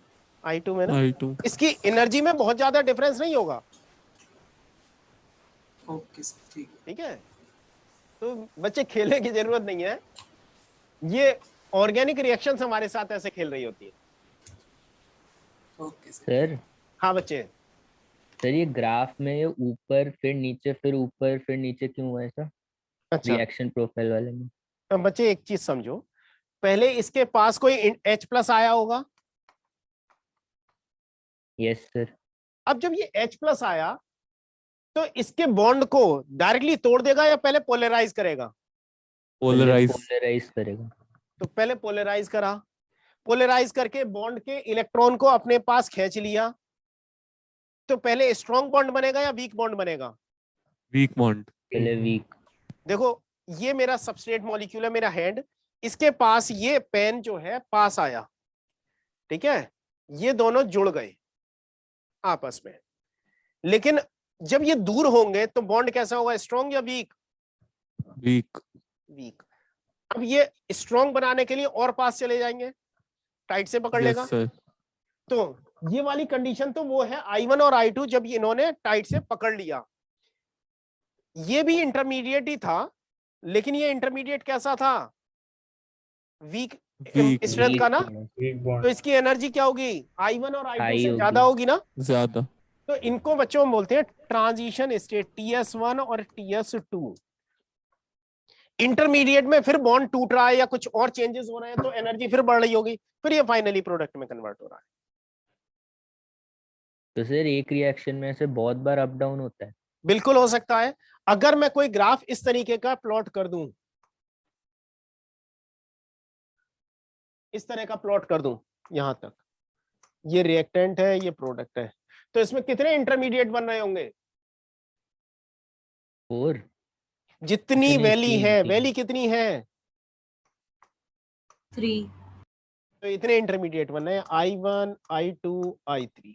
I2 में ना, I2 इसकी एनर्जी में बहुत ज्यादा डिफरेंस नहीं होगा। ओके सर ठीक है। ठीक है, तो बच्चे खेलने की जरूरत नहीं है, ये ऑर्गेनिक रिएक्शंस हमारे साथ ऐसे खेल रही होती है। Okay sir. सर हाँ बच्चे, सर ये ग्राफ में ये ऊपर फिर नीचे फिर ऊपर फिर नीचे क्यों हुआ ऐसा अच्छा रिएक्शन प्रोफाइल वाले में? अब बच्चे एक चीज समझो, पहले इसके पास कोई H+ आया होगा। Yes sir. अब जब ये H+ आया तो इसके बॉन्ड को डायरेक्टली तोड़ देगा या पहले पोलराइज करेगा? पोलराइज। पोलराइज करेगा। तो पहले पोलराइज करा, पोलराइज करके बॉन्ड के इलेक्ट्रॉन को अपने पास खींच लिया, तो पहले स्ट्रॉन्ग बॉन्ड बनेगा या वीक बॉन्ड बनेगा? Weak bond. पहले वीक। देखो ये मेरा सबस्ट्रेट मॉलिक्यूल है, मेरा हैंड, इसके पास ये पेन जो है पास आया, ठीक है, ये दोनों जुड़ गए आपस में, लेकिन जब ये दूर होंगे तो बॉन्ड कैसा होगा, स्ट्रॉन्ग या वीक? वीक। वीक। अब ये स्ट्रॉन्ग बनाने के लिए और पास चले जाएंगे, टाइट से पकड़ लेगा। Yes sir. तो ये वाली कंडीशन तो वो है I1 और I2 जब इन्होंने टाइट से पकड़ लिया। ये भी इंटरमीडिएट ही था, लेकिन ये इंटरमीडिएट कैसा था, वीक वीक। स्ट्रेंथ का ना, वीक बॉन्ड। तो इसकी एनर्जी क्या होगी, I1 और I2 हाई से होगी। ज्यादा होगी ना। ज्यादा। तो इनको बच्चों बोलते हैं ट्रांजिशन स्टेट, TS1 और TS2। इंटरमीडिएट में फिर बॉन्ड टूट रहा है या कुछ और चेंजेस हो रहे हैं तो एनर्जी फिर बढ़ रही होगी, फिर ये फाइनली प्रोडक्ट में कन्वर्ट हो रहा है। तो सर एक रिएक्शन में से बहुत बार अप डाउन होता है? बिल्कुल हो सकता है। अगर मैं कोई ग्राफ इस तरीके का प्लॉट कर दूं, इस तरह का प्लॉट कर दूं, यहां तक ये रिएक्टेंट है, ये प्रोडक्ट है, तो इसमें कितने इंटरमीडिएट बन रहे होंगे? 4। जितनी कितने? वैली तीन, है, तीन। वैली कितनी है, 3। तो इतने इंटरमीडिएट बन रहे हैं, I1 I2 I3।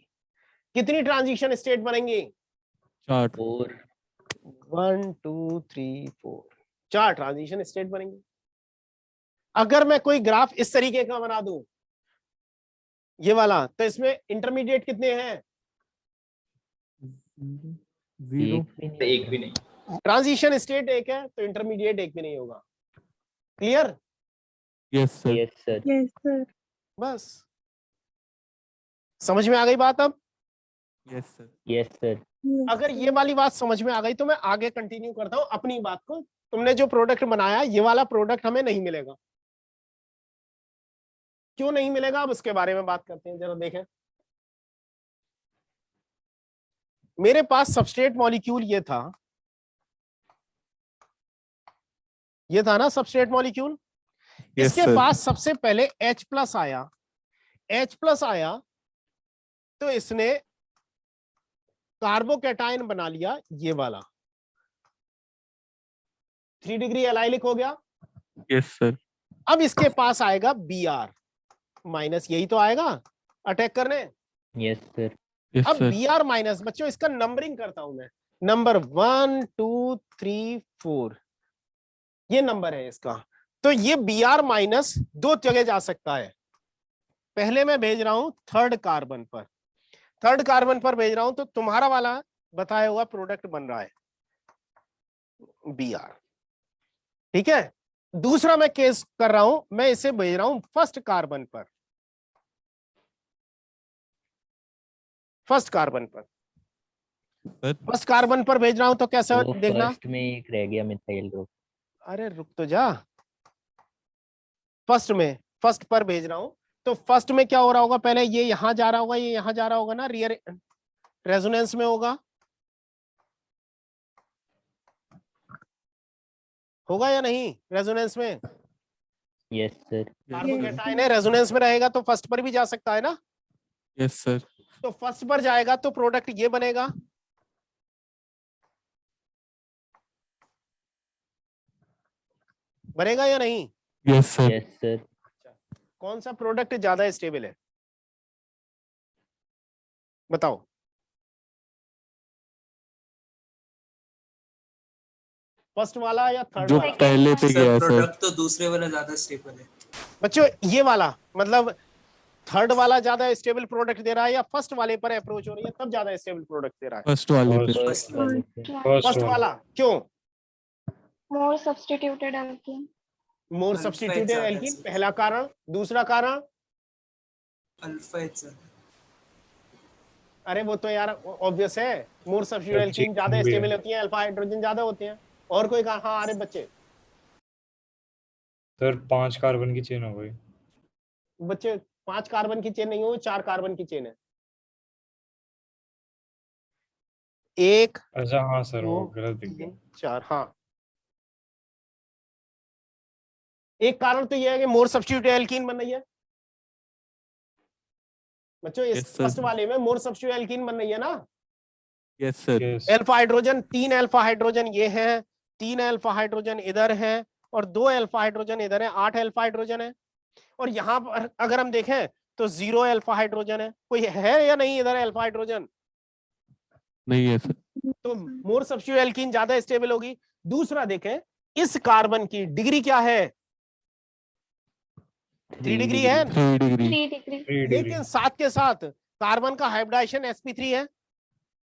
कितनी ट्रांजिशन स्टेट बनेंगी? 4। 4। 1 2 3 4, 4 ट्रांजिशन स्टेट बनेंगी। अगर मैं कोई ग्राफ इस तरीके का बना दूं, ये वाला, तो इसमें इंटरमीडिएट कितने हैं? 0। एक भी नहीं। ट्रांजिशन स्टेट एक है तो इंटरमीडिएट एक भी नहीं होगा। Clear? Yes sir. Yes sir. Yes sir. बस समझ में आ गई बात। अब यस सर। Yes sir. अगर ये वाली बात समझ में आ गई तो मैं आगे कंटिन्यू करता हूं अपनी बात को। तुमने जो प्रोडक्ट बनाया, ये वाला प्रोडक्ट हमें नहीं मिलेगा। क्यों नहीं मिलेगा, अब उसके बारे में बात करते हैं, जरा देखें। मेरे पास सबस्ट्रेट मॉलिक्यूल ये था ना सबस्ट्रेट मॉलिक्यूल। Yes, इसके sir. पास सबसे पहले H+ आया, H+ आया तो इसने कार्बोकैटायन बना लिया, ये वाला 3 डिग्री एलाइलिक हो गया। Yes sir. अब इसके पास आएगा Br माइनस, यही तो आएगा अटैक करने। Yes sir. यस अब सर। Br माइनस, बच्चों इसका नंबरिंग करता हूं मैं, नंबर 1 2 3 4, ये नंबर है इसका। तो ये Br माइनस 2 जगह जा सकता है। पहले मैं भेज रहा हूं थर्ड कार्बन पर, थर्ड कार्बन पर भेज रहा हूं, तो तुम्हारा वाला बताया हुआ प्रोडक्ट बन रहा है Br। ठीक है, दूसरा मैं केस कर रहा हूं, मैं इसे भेज रहा हूं फर्स्ट कार्बन पर, फर्स्ट कार्बन पर, फर्स्ट कार्बन पर भेज रहा हूं तो कैसा वो देखना। फर्स्ट में एक रह गया मिथाइल ग्रुप। अरे रुक तो जा, फर्स्ट में, फर्स्ट पर भेज रहा हूं तो फर्स्ट में क्या हो रहा होगा, पहले ये यहां जा रहा होगा, ये यहां जा रहा होगा ना, रियर रेजोनेंस में होगा या नहीं, रेजोनेंस में। Yes sir. कार्बोकैटायन है, रेजोनेंस में रहेगा तो फर्स्ट पर भी जा सकता है ना। Yes sir. तो फर्स्ट पर जाएगा तो प्रोडक्ट ये बनेगा, बनेगा या नहीं। Yes sir. Yes sir. कौन सा प्रोडक्ट ज्यादा स्टेबल है, बताओ। फर्स्ट वाला या थर्ड जो वाला? पहले पे गया सर है सर। प्रोडक्ट तो दूसरे वाला ज्यादा स्टेबल है। बच्चों ये वाला मतलब थर्ड वाला ज्यादा स्टेबल प्रोडक्ट दे रहा है या फर्स्ट वाले पर अप्रोच हो रही है तब ज्यादा स्टेबल प्रोडक्ट दे रहा है? फर्स्ट वाले पे। फर्स्ट वाले पे। फर्स्ट वाला क्यों? More substituted alkene. More alpha substituted ज्यादा एल्कीन है। पहला कारण। दूसरा कारण? अल्फा एच ज्यादा। अरे वो तो यार ऑब्वियस है, मोर सब्स्टिट्यूटेड एल्कीन ज्यादा भी है। स्टेबल होती है, अल्फा हाइड्रोजन ज्यादा होते हैं। और कोई कारण? हाँ अरे बच्चे सर 5 कार्बन की चेन हो गई। बच्चे 5 कार्बन की चेन नहीं हो, 4 कार्बन की चेन है। एक, अच्छा हाँ सर वो दो, गलत दिख गया। 3, 4। हाँ एक कारण तो यह है कि मोर सब्स्टिट्यूटेड एल्कीन बन रही है बच्चों। इस Yes, sir. फर्स्ट वाले में मोर सब्स्टिट्यूटेड एल्कीन बन रही है ना। Yes sir. Yes alpha hydrogen, 3 alpha hydrogen ये हैं, 3 अल्फा हाइड्रोजन इधर हैं और 2 अल्फा हाइड्रोजन इधर है, 8 अल्फा हाइड्रोजन है। और यहाँ पर अगर हम देखें तो 0 अल्फा हाइड्रोजन है। कोई है या नहीं इधर अल्फा हाइड्रोजन? नहीं है सर। तो मोर सब्स्टिट्यूटेड एल्कीन ज्यादा स्टेबल होगी। दूसरा देखें इस कार्बन की डिग्री क्या है? 3 डिग्री है, 3 डिग्री। 3 डिग्री। 3 डिग्री। लेकिन साथ के साथ कार्बन का हाइब्रिडाइजेशन sp3 है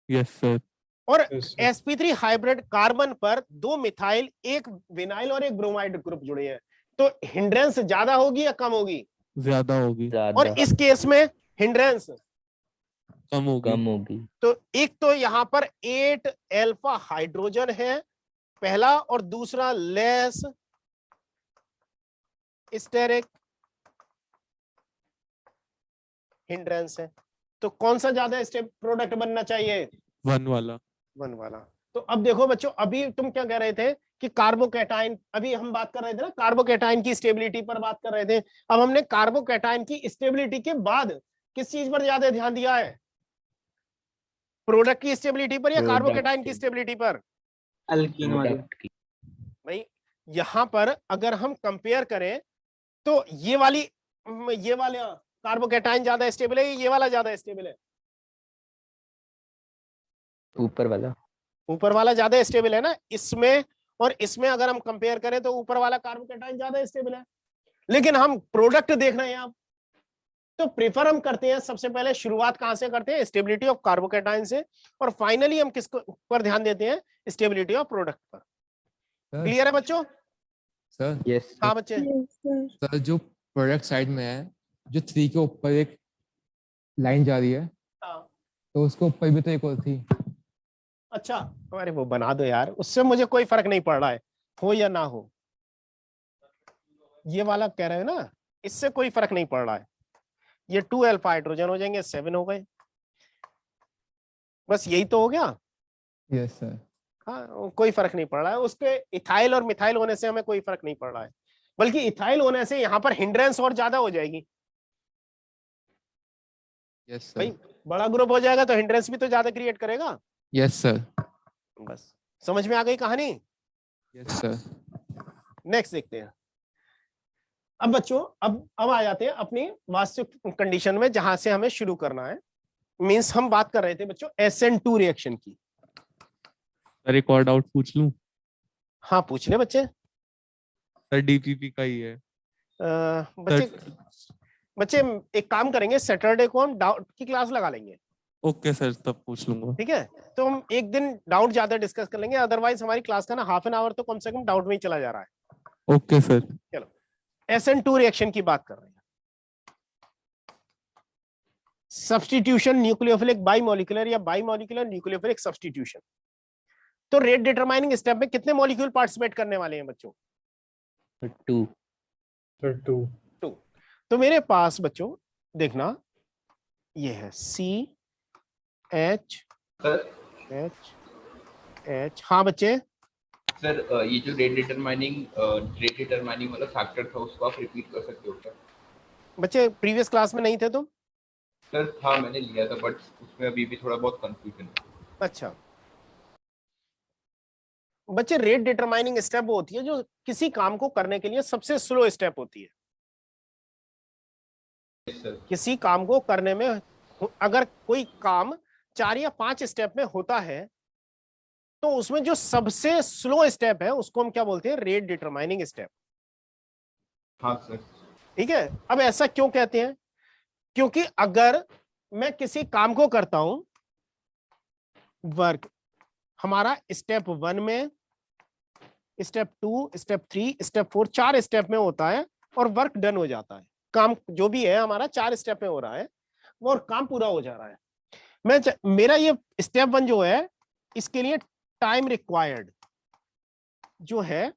यस सर। और Yes, sir. sp3 hybrid carbon पर 2 मिथाइल, 1 विनाइल और 1 ब्रोमाइड ग्रुप जुड़े हैं। तो हिंड्रेंस ज्यादा होगी या कम होगी? ज्यादा होगी। और ज्यादा इस केस में हिंड्रेंस कम होगी। कम होगी। तो एक तो यहाँ पर 8 अल्फा हाइड्रोजन है पहला, और दूसरा लेस स्टेरिक हिंड्रेंस है। तो कौन सा ज्यादा स्टेप प्रोडक्ट बनना चाहिए? 1 वाला। 1 वाला। तो अब देखो बच्चों, अभी तुम क्या कह रहे थे कि कार्बोकैटायन, अभी हम बात कर रहे थे ना कार्बोकैटायन की स्टेबिलिटी पर बात कर रहे थे। अब हमने कार्बोकैटायन की स्टेबिलिटी के बाद किस चीज पर ज्यादा ध्यान दिया है? प्रोडक्ट की स्टेबिलिटी पर या Product कार्बोकैटायन की की। स्टेबिलिटी पर? अल्कीन वाली। प्रोडक्ट की। भाई यहां पर अगर हम कंपेयर करें तो ये वाला कार्बोकैटायन ज्यादा स्टेबल है, ये वाला ज्यादा स्टेबल है? ऊपर वाला। ऊपर वाला ज्यादा स्टेबल है ना इसमें। और इसमें अगर हम कंपेयर करें तो ऊपर वाला कार्बोकैटायन ज्यादा स्टेबल है। लेकिन हम प्रोडक्ट देख रहे हैं अब, तो प्रेफर हम करते हैं सबसे पहले, शुरुआत कहां से करते हैं? स्टेबिलिटी ऑफ कार्बोकैटायन से, और फाइनली हम किसको पर ध्यान देते हैं? स्टेबिलिटी ऑफ प्रोडक्ट पर। क्लियर है बच्चों? सर यस हाँ बच्चे। सर जो प्रोडक्ट साइड में है, जो 3 के ऊपर एक लाइन जा रही है, हाँ। तो उसके ऊपर भी तो एक और थी। अच्छा, अरे वो बना दो यार, उससे मुझे कोई फर्क नहीं पड़ रहा है हो या ना हो। ये वाला कह रहे हैं ना, इससे कोई फर्क नहीं पड़ रहा है। ये 2 अल्फा हाइड्रोजन हो जाएंगे, 7 हो गए, बस यही तो हो गया। Yes sir. हाँ कोई फर्क नहीं पड़ रहा है उसके। इथाइल और मिथाइल होने से हमें कोई फर्क नहीं पड़ रहा है, बल्कि इथाइल होने से यहाँ पर हिंड्रेंस और ज्यादा हो जाएगी। यस भाई सर। बड़ा ग्रुप हो जाएगा तो हिंड्रेंस भी तो ज्यादा क्रिएट करेगा। Yes sir. बस समझ में आ गई कहानी? Yes sir. नेक्स्ट देखते हैं। अब बच्चों अब आ जाते हैं अपनी वास्तविक कंडीशन में, जहां से हमें शुरू करना है। मींस हम बात कर रहे थे बच्चों SN2 रिएक्शन की। सर एक और डाउट पूछ लूं? हाँ पूछ ले बच्चे। सर डीपीपी का ही है। बच्चे एक काम करेंगे, सैटरडे को हम डाउट की क्लास लगा लेंगे। ओके सर, तब पूछ लूंगा। ठीक है, तो हम एक दिन डाउट ज्यादा डिस्कस कर लेंगे, अदरवाइज हमारी क्लास का ना हाफ एन आवर तो कम से कम डाउट में ही चला जा रहा है। Okay sir. चलो SN2 रिएक्शन की बात कर रहे हैं। सब्स्टिट्यूशन न्यूक्लियोफिलिक बाइमोलिकुलर या बाइमोलिकुलर न्यूक्लियोफिलिक सब्स्टिट्यूशन। तो रेट डिटरमाइनिंग स्टेप में कितने मॉलिक्यूल पार्टिसिपेट करने वाले हैं बच्चों? 2। सर 2। तो मेरे पास बच्चों देखना, ये है CH H। हाँ बच्चे। सर ये जो रेट डिटरमाइनिंग वाला फैक्टर था उसको आप रिपीट कर सकते हो क्या? बच्चे प्रीवियस क्लास में नहीं थे तुम? सर हाँ मैंने लिया था, बट उसमें अभी भी थोड़ा बहुत कंफ्यूजन है। अच्छा बच्चे, रेट डिटरमाइनिंग स्टेप वो होती है जो किसी काम को करने के लिए सबसे स्लो स्टेप होती है। Yes, sir. किसी काम को करने में अगर कोई काम 4 या 5 स्टेप में होता है तो उसमें जो सबसे स्लो स्टेप है उसको हम क्या बोलते हैं? Rate determining step. हाँ सर। ठीक है, अब ऐसा क्यों कहते हैं? क्योंकि अगर मैं किसी काम को करता हूं, वर्क हमारा स्टेप 1 में, स्टेप 2, स्टेप 3, स्टेप 4, 4 स्टेप में होता है और वर्क डन हो जाता है। काम जो भी है हमारा 4 स्टेप में हो रहा है और काम पूरा हो जा रहा है। मेरा ये स्टेप 1 जो है, इसके लिए टाइम रिक्वायर्ड जो है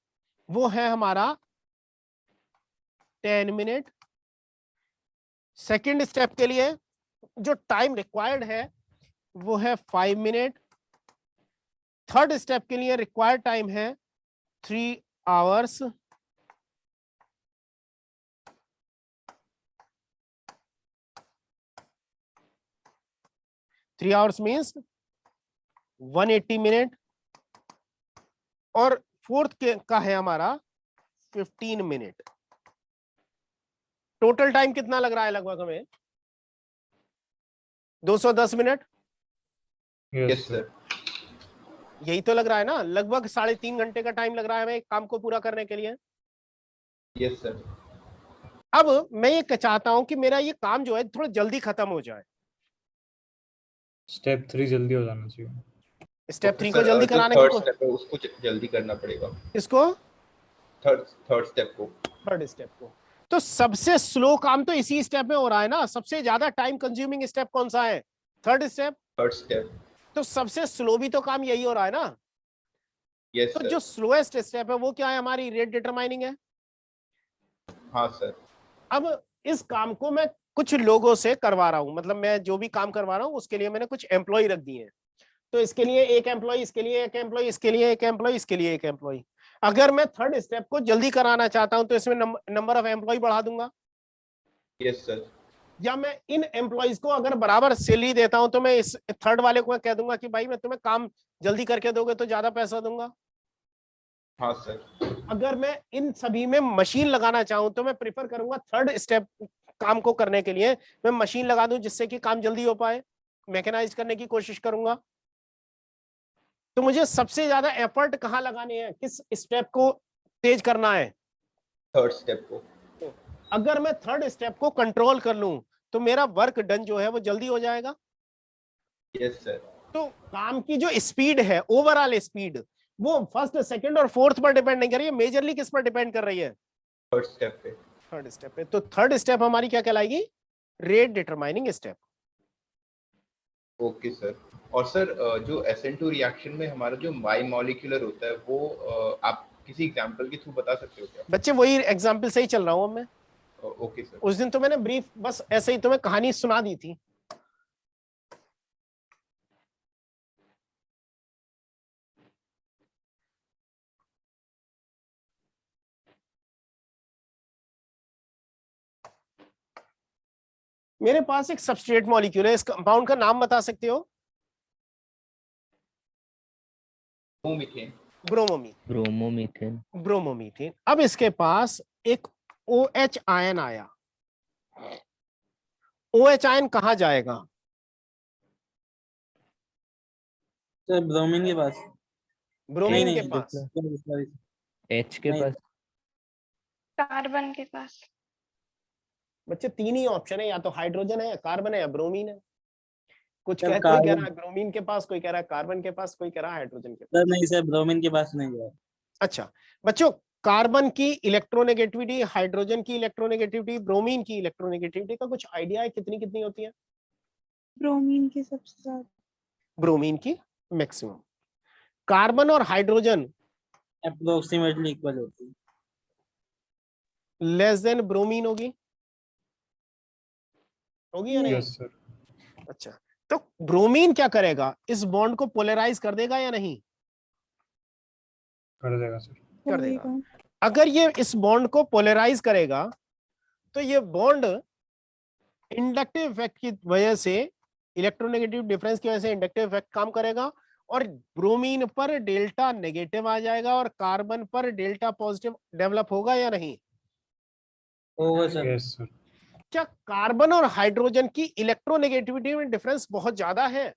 वो है हमारा 10 मिनट। सेकंड स्टेप के लिए जो टाइम रिक्वायर्ड है वो है 5 मिनट। थर्ड स्टेप के लिए रिक्वायर्ड टाइम है 3 hours. Three hours means 180 minute. और फोर्थ का है हमारा 15 मिनट। टोटल टाइम कितना लग रहा है लगभग हमें? 210 मिनट। Yes sir. यही तो लग रहा है ना, लगभग 3.5 घंटे का टाइम लग रहा है हमें एक काम को पूरा करने के लिए। Yes sir. अब मैं ये चाहता हूं कि मेरा ये काम जो है थोड़ा जल्दी खत्म हो जाए। स्टेप 3 जल्दी हो जाना चाहिए। स्टेप 3 को जल्दी कराने थर्ड की स्टेप है उसको जल्दी करना पड़ेगा। इसको थर्ड स्टेप को। थर्ड स्टेप को। तो सबसे स्लो काम तो इसी स्टेप में हो रहा है ना। सबसे ज्यादा टाइम कंज्यूमिंग स्टेप कौन सा है? Third step. Third step. तो सबसे स्लो भी तो काम यही हो रहा है ना। यस तो सर। जो स्लोएस्ट स्टेप है वो क्या है? हमारी रेट डिटरमाइनिंग है। हाँ सर। अब इस काम को मैं कुछ लोगों से करवा रहा हूं, मतलब मैं जो भी काम करवा रहा हूं उसके लिए मैंने कुछ एम्प्लॉय रख दिए हैं। तो इसके लिए एक एम्प्लॉय, इसके लिए एक एम्प्लॉय, इसके लिए एक एम्प्लॉय, इसके लिए एक एम्प्लॉय। अगर मैं थर्ड स्टेप को जल्दी कराना चाहता हूं तो इसमें नंबर ऑफ एम्प्लॉय बढ़ा दूंगा। Yes sir. या मैं इन एम्प्लॉयज को अगर बराबर सैलरी देता हूं तो मैं इस थर्ड वाले को कह दूंगा कि भाई मैं तुम्हें काम जल्दी करके दोगे तो ज्यादा पैसा दूंगा। हाँ सर। अगर मैं इन सभी में मशीन लगाना चाहूं तो मैं प्रेफर करूंगा थर्ड स्टेप काम को करने के लिए मैं मशीन लगा दूं जिससे कि काम जल्दी हो पाए, मैकेनाइज करने की कोशिश करूंगा। तो मुझे सबसे ज्यादा एफर्ट कहाँ लगाने हैं, किस स्टेप को तेज करना है? थर्ड स्टेप को। अगर मैं थर्ड स्टेप को कंट्रोल कर लूं तो मेरा वर्क डन जो है वो जल्दी हो जाएगा। Yes sir. तो काम की जो स्पीड है, ओवरऑल स्पीड, वो फर्स्ट, सेकंड और फोर्थ पर डिपेंड नहीं कर रही है, मेजरली किस पर डिपेंड कर रही है? थर्ड स्टेप पे। थर्ड स्टेप पे। तो थर्ड स्टेप हमारी क्या कहलाएगी? Rate determining step. Okay sir. और सर जो SN2 रिएक्शन में हमारा जो बाई मॉलिक्यूलर होता है वो आप किसी एग्जांपल के थ्रू बता सकते हो क्या? बच्चे वही एग्जांपल से ही चल रहा हूं मैं। Okay sir. उस दिन तो मैंने ब्रीफ बस ऐसे ही तुम्हें कहानी सुना दी थी। मेरे पास एक सबस्ट्रेट मॉलिक्यूल है, इस कंपाउंड का नाम बता सकते हो? ब्रोमीथेन। ब्रोमोमीन। ब्रोमोमीथेन। ब्रोमोमीथेन। अब इसके पास एक OH आयन आया। OH आयन कहाँ जाएगा? सर ब्रोमीन के पास। ब्रोमीन के पास। H के पास। कार्बन के पास। बच्चे 3 ही ऑप्शन है, या तो हाइड्रोजन है, या कार्बन है, या ब्रोमीन है। कुछ सर कोई कह कार्बन। रहा है ब्रोमीन के पास, कोई कह रहा है कार्बन के पास, कोई कह रहा है हाइड्रोजन के पास। सर नहीं सर, ब्रोमीन के पास नहीं गया। अच्छा बच्चों, कार्बन की इलेक्ट्रोनेगेटिविटी, हाइड्रोजन की इलेक्ट्रोनेगेटिविटी, ब्रोमीन की इलेक्ट्रोनेगेटिविटी का कुछ आइडिया है कितनी कितनी होती है? ब्रोमीन की सबसे ज्यादा। ब्रोमीन की मैक्सिमम। कार्बन और हाइड्रोजन अप्रोक्सीमेटली इक्वल होती है। लेस देन ब्रोमीन होगी या नहीं? Yes sir. अच्छा, तो ब्रोमीन क्या करेगा? इस बॉन्ड को पोलराइज कर देगा या नहीं? कर देगा सर। कर देगा। अगर ये इस बॉन्ड को पोलराइज करेगा तो ये बॉन्ड इंडक्टिव इफेक्ट की वजह से, इलेक्ट्रोनेगेटिव डिफरेंस की वजह से इंडक्टिव इफेक्ट काम करेगा और ब्रोमीन पर डेल्टा नेगेटिव आ जाएगा और कार्बन पर डेल्टा पॉजिटिव डेवलप होगा या नहीं? होगा सर। Yes sir. क्या कार्बन और हाइड्रोजन की इलेक्ट्रोनेगेटिविटी में डिफरेंस बहुत ज्यादा है?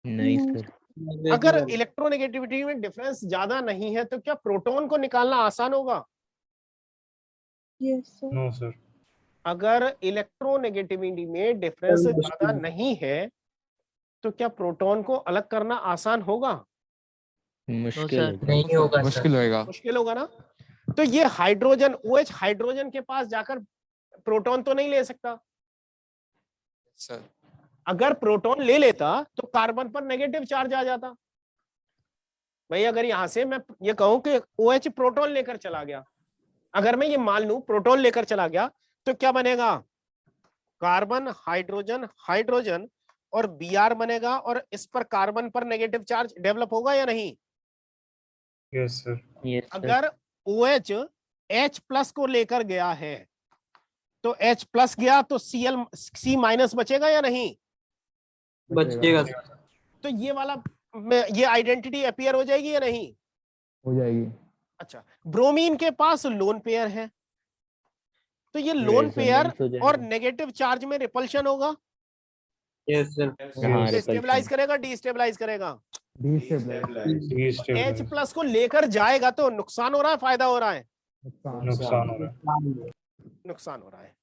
नहीं सर। अगर इलेक्ट्रोनेगेटिविटी में डिफरेंस ज्यादा नहीं है तो क्या प्रोटॉन को निकालना आसान होगा? Yes sir. No sir. अगर इलेक्ट्रोनेगेटिविटी में डिफरेंस ज्यादा नहीं है तो क्या प्रोटॉन को अलग करना आसान होगा? मुश्किल है। नहीं होगा मुश्किल होएगा। मुश्किल होगा ना। तो ये हाइड्रोजन OH हाइड्रोजन के पास जाकर प्रोटॉन तो नहीं ले सकता। सर अगर प्रोटॉन ले लेता तो कार्बन पर नेगेटिव चार्ज आ जाता। भाई अगर यहां से मैं ये कहूं कि OH प्रोटॉन लेकर चला गया, अगर मैं ये मान लूं प्रोटॉन लेकर चला गया तो क्या बनेगा? कार्बन हाइड्रोजन हाइड्रोजन और Br बनेगा और इस पर कार्बन पर नेगेटिव चार्ज डेवलप होगा या नहीं? Yes sir. Yes sir. अगर OH H+ को लेकर गया है तो H+ गया तो C- बचेगा या नहीं? बचेगा। तो ये वाला ये आइडेंटिटी अपीयर हो जाएगी या नहीं? हो जाएगी। अच्छा, ब्रोमीन के पास लोन पेयर है तो ये लोन Resonance पेयर हो जाएगा। और नेगेटिव चार्ज में रिपल्शन होगा। Yes sir. हाँ, स्टेबलाइज repulsion। करेगा डिस्टेबलाइज करेगा? Destabilize। H+ को लेकर जाएगा तो नुकसान हो रहा है फायदा हो रहा है? नुकसान हो रहा है। नुकसान हो रहा है।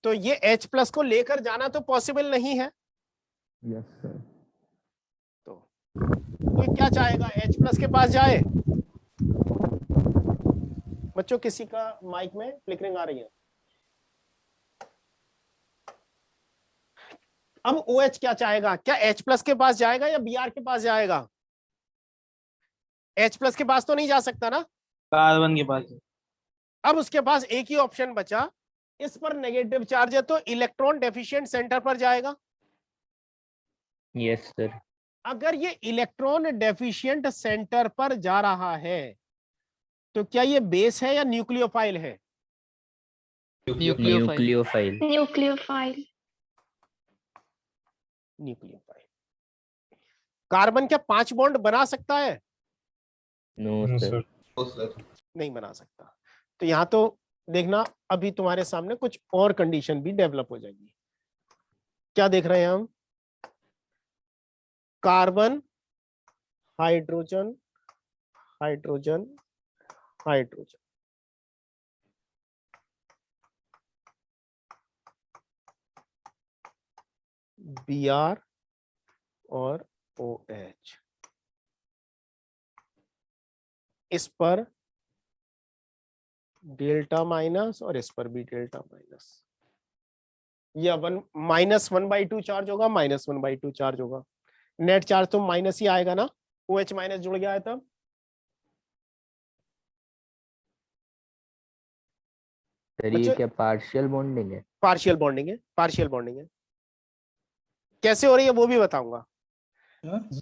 तो ये H+ को लेकर जाना तो पॉसिबल नहीं है। Yes sir. तो कोई क्या चाहेगा H+ के पास जाए? बच्चों किसी का माइक में फ्लिकरिंग आ रही है। अब OH क्या चाहेगा? क्या H+ के पास जाएगा या Br के पास जाएगा? H+ के पास तो नहीं जा सकता ना। कार्बन के पास। अब उसके पास एक ही ऑप्शन बचा, इस पर नेगेटिव चार्ज है तो इलेक्ट्रॉन डेफिशिएंट सेंटर पर जाएगा। Yes sir. अगर ये इलेक्ट्रॉन डेफिशिएंट सेंटर पर जा रहा है तो क्या ये बेस है या न्यूक्लियोफाइल है? न्यूक्लियोफाइल। न्यूक्लियोफाइल। न्यूक्लियोफाइल। कार्बन क्या 5 बॉन्ड बना सकता है? No no sir. सर। नहीं बना सकता। तो यहां तो देखना अभी तुम्हारे सामने कुछ और कंडीशन भी डेवलप हो जाएगी। क्या देख रहे हैं हम? Carbon hydrogen hydrogen hydrogen, Br और OH, इस पर डेल्टा माइनस और इस पर भी डेल्टा माइनस, या -1/2 चार्ज होगा, -1/2 चार्ज होगा। नेट चार्ज तो माइनस ही आएगा ना, OH माइनस जुड़ गया है तब। सर ये क्या पार्शियल बॉन्डिंग है? पार्शियल बॉन्डिंग है, पार्शियल बॉन्डिंग है। कैसे हो रही है वो भी बताऊंगा।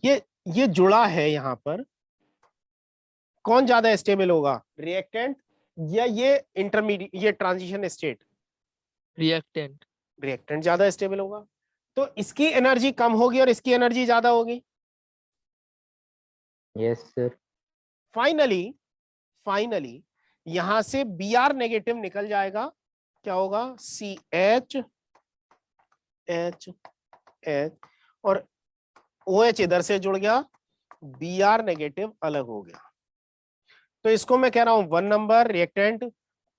ये जुड़ा है यहाँ पर, कौन ज्यादा स्टेबल होगा, रिएक्टेंट या ये इंटरमीडिएट, ये ट्रांजिशन स्टेट? रिएक्टेंट। रिएक्टेंट ज्यादा स्टेबल होगा, तो इसकी एनर्जी कम होगी और इसकी एनर्जी ज्यादा होगी। Yes sir. फाइनली यहां से Br नेगेटिव निकल जाएगा, क्या होगा, CH H H और OH इधर से जुड़ गया, Br नेगेटिव अलग हो गया। तो इसको मैं कह रहा हूं 1 number reactant,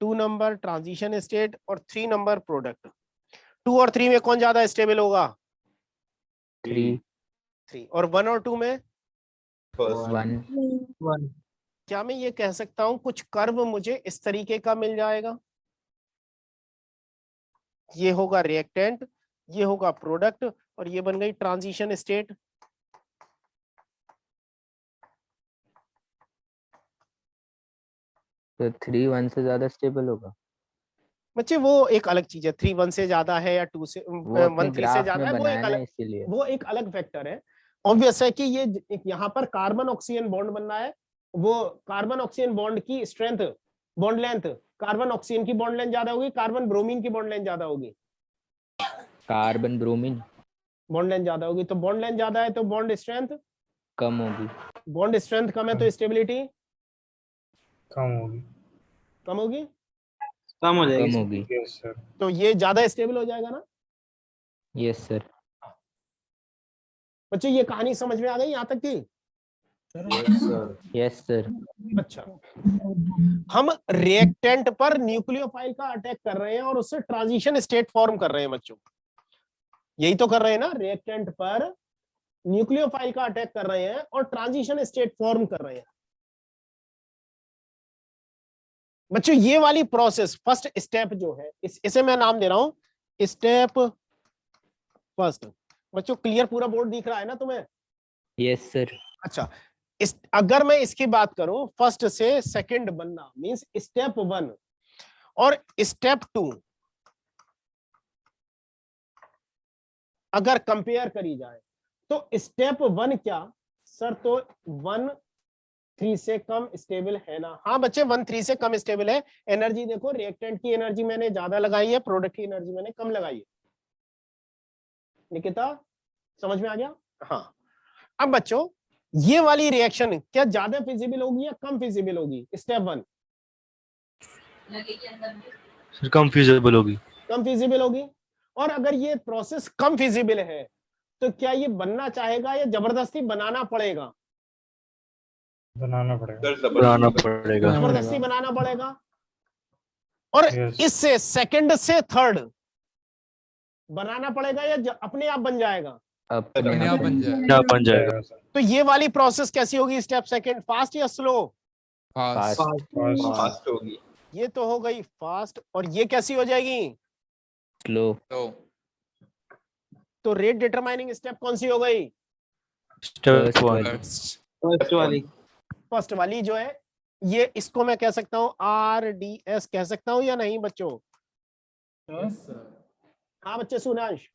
2 number transition state और 3 नंबर प्रोडक्ट। 2 और 3 में कौन ज्यादा स्टेबल होगा? 3 और 1 और 2 में 1। क्या मैं ये कह सकता हूं कुछ कर्व मुझे इस तरीके का मिल जाएगा, ये होगा रिएक्टेंट, ये होगा प्रोडक्ट और ये बन गई ट्रांजिशन स्टेट। तो 3 1 से ज्यादा स्टेबल होगा? बच्चे वो एक अलग चीज है, 3 1 से ज्यादा है या 2 से 1 3 से ज्यादा है, वो एक अलग, इसीलिए वो एक अलग फैक्टर है। ऑब्वियस है कि ये यहाँ पर कार्बन ऑक्सीजन बॉन्ड बनना है, वो कार्बन ऑक्सीजन बॉन्ड की strength, bond length, carbon oxygen की बॉन्ड लेंथ ज्यादा होगी, कार्बन ब्रोमीन की बॉन्ड लेंथ ज्यादा होगी? कार्बन ब्रोमीन बॉन्ड लेंथ ज्यादा होगी, तो बॉन्ड लेंथ ज्यादा है तो बॉन्ड स्ट्रेंथ कम होगी। बॉन्ड स्ट्रेंथ कम है तो स्टेबिलिटी कम होगी। कम होगी। कम हो कम जाएगी होगी। Yes sir. तो ये ज्यादा स्टेबल हो जाएगा ना यस सर। बच्चे? ये कहानी समझ में आ गई यहाँ तक की? Yes sir. अच्छा, हम रिएक्टेंट पर न्यूक्लियोफाइल का अटैक कर रहे हैं और उससे ट्रांजिशन स्टेट फॉर्म कर रहे हैं बच्चों। यही तो कर रहे हैं ना, रिएक्टेंट पर न्यूक्लियोफाइल का अटैक कर रहे हैं और ट्रांजिशन स्टेट फॉर्म कर रहे हैं बच्चों। ये वाली प्रोसेस फर्स्ट स्टेप जो है, इसे मैं नाम दे रहा हूं स्टेप फर्स्ट। बच्चों क्लियर पूरा बोर्ड दिख रहा है ना तुम्हें? Yes sir. अच्छा, अगर मैं इसकी बात करूं, फर्स्ट से सेकंड बनना मींस स्टेप 1 और स्टेप 2 अगर कंपेयर करी जाए तो स्टेप 1 क्या सर? तो 1 3 से कम स्टेबल है ना? हाँ बच्चे, 1 3 से कम स्टेबल है। एनर्जी देखो, रिएक्टेंट की एनर्जी मैंने ज्यादा लगाई है, प्रोडक्ट की एनर्जी मैंने कम लगाई है। निकिता समझ में आ गया? हाँ। अब बच्चों ये वाली रिएक्शन क्या ज्यादा फिजिबल होगी या कम फिजिबल होगी? स्टेप 1 सर कम फिजिबल होगी। कम फिजिबल होगी। और अगर ये प्रोसेस कम फिजिबल है तो क्या ये बनना चाहेगा या जबरदस्ती बनाना पड़ेगा? बनाना पड़ेगा। बनाना पड़ेगा। जबरदस्ती बनाना पड़ेगा। और इससे सेकंड से थर्ड बनाना पड़ेगा या अपने आप बन जाएगा? अपने आप बन जाएगा। क्या बन जाएगा? तो ये वाली प्रोसेस कैसी होगी? स्टेप सेकंड फास्ट या स्लो? फास्ट। फास्ट होगी। ये तो हो गई फास्ट। और ये कैसी हो जाएगी? स्लो। तो रेट डिटरमाइनिंग स्टेप कौन सी हो गई? स्टेप 1। फर्स्ट वाली। फर्स्ट वाली जो है, ये इसको मैं कह सकता हूं RDS कह सकता हूं या नहीं बच्चों? हाँ बच्चे, सुनांश।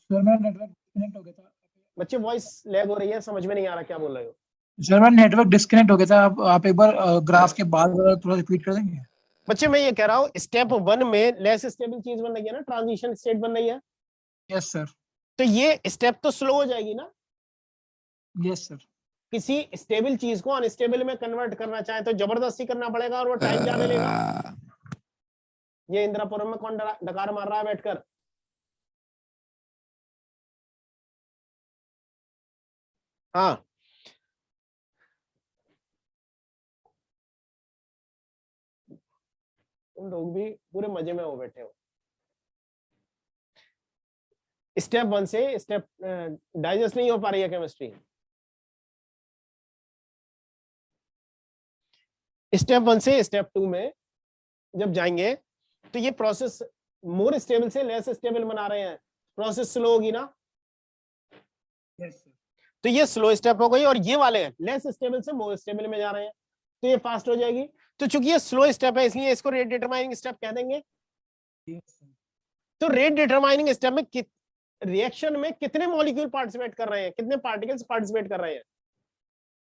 सर मेरा नेटवर्क डिस्कनेक्ट हो गया था। बच्चे वॉइस लैग हो रही है, समझ में नहीं आ रहा क्या बोल रहे हो। सर मेरा नेटवर्क डिस्कनेक्ट हो गया था। आप एक बार ग्राफ के बाद थोड़ा रिपीट कर देंगे? बच्चे मैं ये कह रहा हूँ स्टेप 1 में लेस स्टेबल चीज बन रही है ना, ट्रांजिशन स्टेट बन रही है। Yes sir. तो ये स्टेप तो स्लो हो जाएगी ना? Yes sir. किसी स्टेबल चीज को अनस्टेबल में कन्वर्ट करना चाहे तो जबरदस्ती करना पड़ेगा और वो टाइम ज्यादा लेगा। ये इंद्रापुरम में कौन डकार मार रहा है बैठकर? हाँ, तुम लोग भी पूरे मजे में हो बैठे हो। स्टेप 1 से स्टेप डाइजेस्ट नहीं हो पा रही है केमिस्ट्री। स्टेप 1 से स्टेप 2 में जब जाएंगे तो ये प्रोसेस मोर स्टेबल से लेस स्टेबल बना रहे हैं, प्रोसेस स्लो होगी ना? Yes sir. तो ये स्लो स्टेप हो गई और ये वाले लेस स्टेबल से मोर स्टेबल में जा रहे हैं तो ये फास्ट हो जाएगी। तो चूंकि ये स्लो स्टेप है इसलिए इसको रेट डिटरमाइनिंग स्टेप कह देंगे। तो रेट डिटरमाइनिंग स्टेप में रिएक्शन में कितने मॉलिक्यूल पार्टिसिपेट कर रहे हैं, कितने पार्टिकल्स पार्टिसिपेट कर रहे हैं?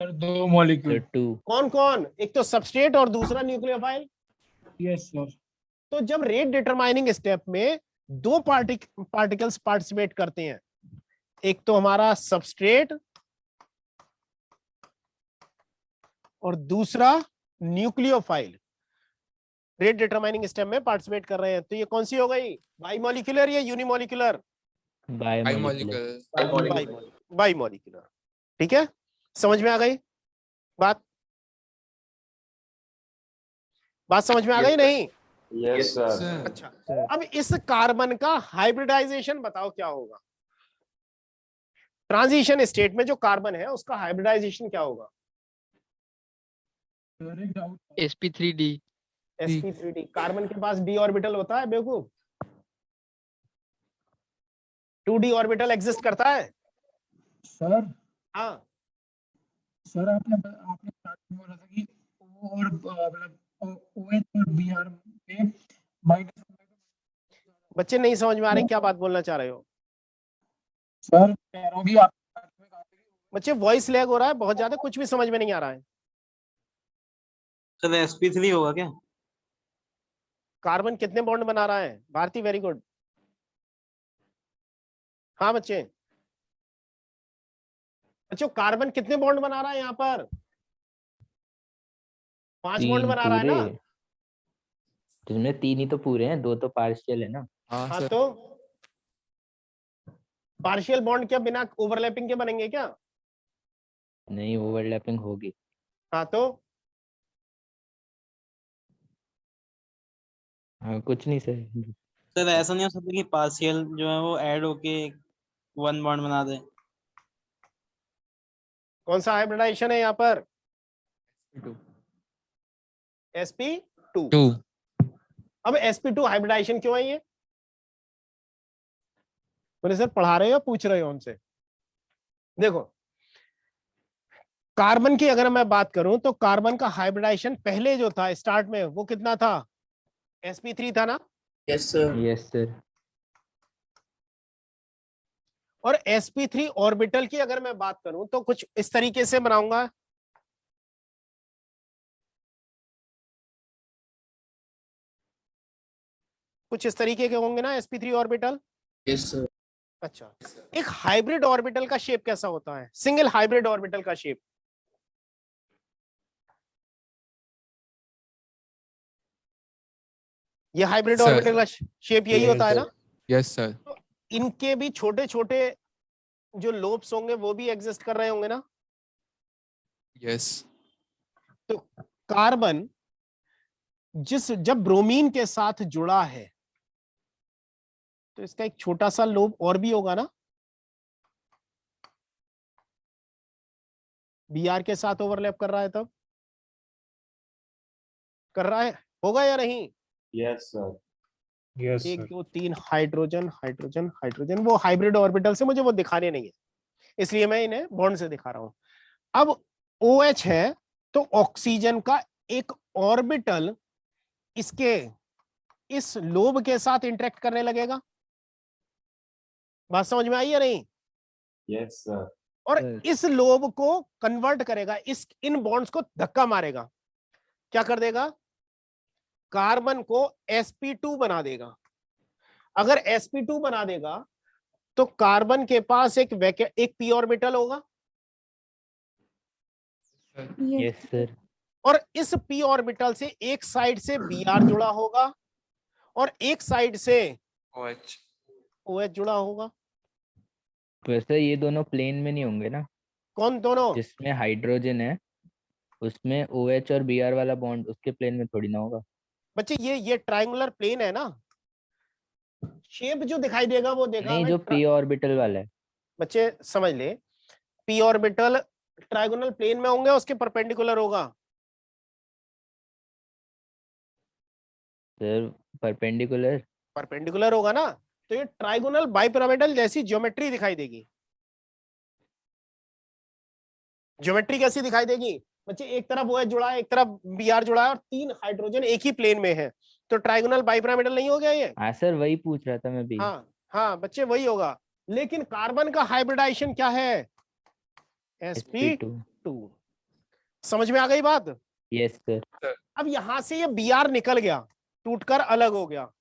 Sir 2 molecule. कौन कौन? एक तो सबस्ट्रेट और दूसरा न्यूक्लियोफाइल। Yes sir. तो जब रेट डिटरमाइनिंग स्टेप में 2 पार्टिकल्स पार्टिसिपेट करते हैं, एक तो हमारा सबस्ट्रेट और दूसरा न्यूक्लियोफाइल रेट डिटरमाइनिंग स्टेप में पार्टिसिपेट कर रहे हैं, तो ये कौन सी हो गई? बाइमोलिक्यूलर या यूनिमोलिक्यूलर? बाइमोलिक्यूलर। ठीक है, समझ में आ गई बात? समझ में आ गई नहीं? Yes sir. अच्छा, अब इस कार्बन का हाइब्रिडाइजेशन बताओ क्या होगा? ट्रांजिशन स्टेट में जो कार्बन है उसका हाइब्रिडाइजेशन क्या होगा? sp3d। sp3d। कार्बन के पास d ऑर्बिटल होता है बेवकूफ? 2d ऑर्बिटल एग्जिस्ट करता है सर। हाँ सर आपने स्टार्ट में बोला था कि O और मतलब OH और Br पे माइनस। बच्चे नहीं समझ में आ रहे क्या बात बोलना चाह रहे हो? सर कह रहा हूँ कि आप बच्चे वॉइस लैग हो रहा है बहुत ज्यादा, कुछ भी समझ में नहीं आ रहा है। सर sp3 होगा क्या? कार्बन कितने बॉन्ड बना रहा है? Bharti very good. हाँ बच्चे, कार्बन कितने बॉन्ड बना रहा है यहाँ पर? 5 बॉन्ड बना रहा है ना? जिसमें 3 ही तो पूरे हैं, 2 तो पार्शियल है ना। हाँ तो पार्शियल बॉन्ड क्या बिना ओवरलैपिंग के बनेंगे क्या? नहीं, ओवरलैपिंग होगी। हाँ तो हाँ, कुछ नहीं सर। सर ऐसा नहीं हो सकता कि पार्शियल जो है वो ऐड होके वन बॉन्ड बना दे? कौन सा हाइब्रिडाइजेशन है यहाँ पर? sp2। अब sp2 हाइब्रिडाइजेशन क्यों है ये? बोले सर पढ़ा रहे हो या पूछ रहे हो हमसे? देखो, कार्बन की अगर मैं बात करूं तो कार्बन का हाइब्रिडाइजेशन पहले जो था स्टार्ट में वो कितना था? sp3 था ना? Yes sir. Yes sir. और sp3 ऑर्बिटल की अगर मैं बात करूं तो कुछ इस तरीके से बनाऊंगा। कुछ इस तरीके के होंगे ना sp3 ऑर्बिटल? Yes sir. अच्छा, एक हाइब्रिड ऑर्बिटल का शेप कैसा होता है? सिंगल हाइब्रिड ऑर्बिटल का शेप ये हाइब्रिड ऑर्बिटल का शेप यही होता है ना? Yes sir. तो इनके भी छोटे छोटे जो लोब्स होंगे वो भी एग्जिस्ट कर रहे होंगे ना? यस। तो कार्बन जब ब्रोमीन के साथ जुड़ा है तो इसका एक छोटा सा लोब और भी होगा ना? Br के साथ ओवरलैप कर रहा है तब कर रहा है, होगा या नहीं? Yes sir. 1 2 3 hydrogen hydrogen hydrogen. वो हाइब्रिड ऑर्बिटल से मुझे वो दिखाने नहीं है, इसलिए मैं इन्हें बॉन्ड से दिखा रहा हूं। अब OH है तो ऑक्सीजन का एक ऑर्बिटल इसके इस लोब के साथ इंटरेक्ट करने लगेगा। बात समझ में आई या नहीं? Yes sir. और इस लोब को कन्वर्ट करेगा, इन बॉन्ड्स को धक्का मारेगा, क्या कर देगा? कार्बन को sp2 बना देगा। अगर sp2 बना देगा तो कार्बन के पास एक p ऑर्बिटल होगा। Yes sir. और इस p ऑर्बिटल से एक साइड से Br जुड़ा होगा और एक साइड से OH जुड़ा होगा। वैसे ये दोनों प्लेन में नहीं होंगे ना? कौन दोनों? जिसमें हाइड्रोजन है उसमें OH और Br वाला बॉन्ड उसके प्लेन में थोड़ी ना होगा। बच्चे ये ट्रायंगुलर प्लेन है ना, शेप जो दिखाई देगा वो देखा नहीं, जो p ऑर्बिटल वाला है। बच्चे समझ ले, p ऑर्बिटल ट्रायगोनल प्लेन में होंगे, उसके परपेंडिकुलर होगा। सर परपेंडिकुलर परपेंडिकुलर होगा ना, तो ये ट्रायगोनल बाइपिरामिडल जैसी ज्योमेट्री दिखाई देगी। ज्योमेट्री कैसी दिखाई देगी बच्चे? एक तरफ OH जुड़ा है, एक तरफ Br जुड़ा है और 3 हाइड्रोजन एक ही प्लेन में है, तो ट्रायगोनल बाइपिरामिडल नहीं हो गया ये? हाँ सर, वही पूछ रहा था मैं भी। हाँ बच्चे वही होगा। लेकिन कार्बन का हाइब्रिडाइजेशन क्या है? sp2। समझ में आ गई बात? Yes sir. अब यहां से ये Br निकल गया, टूटकर अलग हो गया,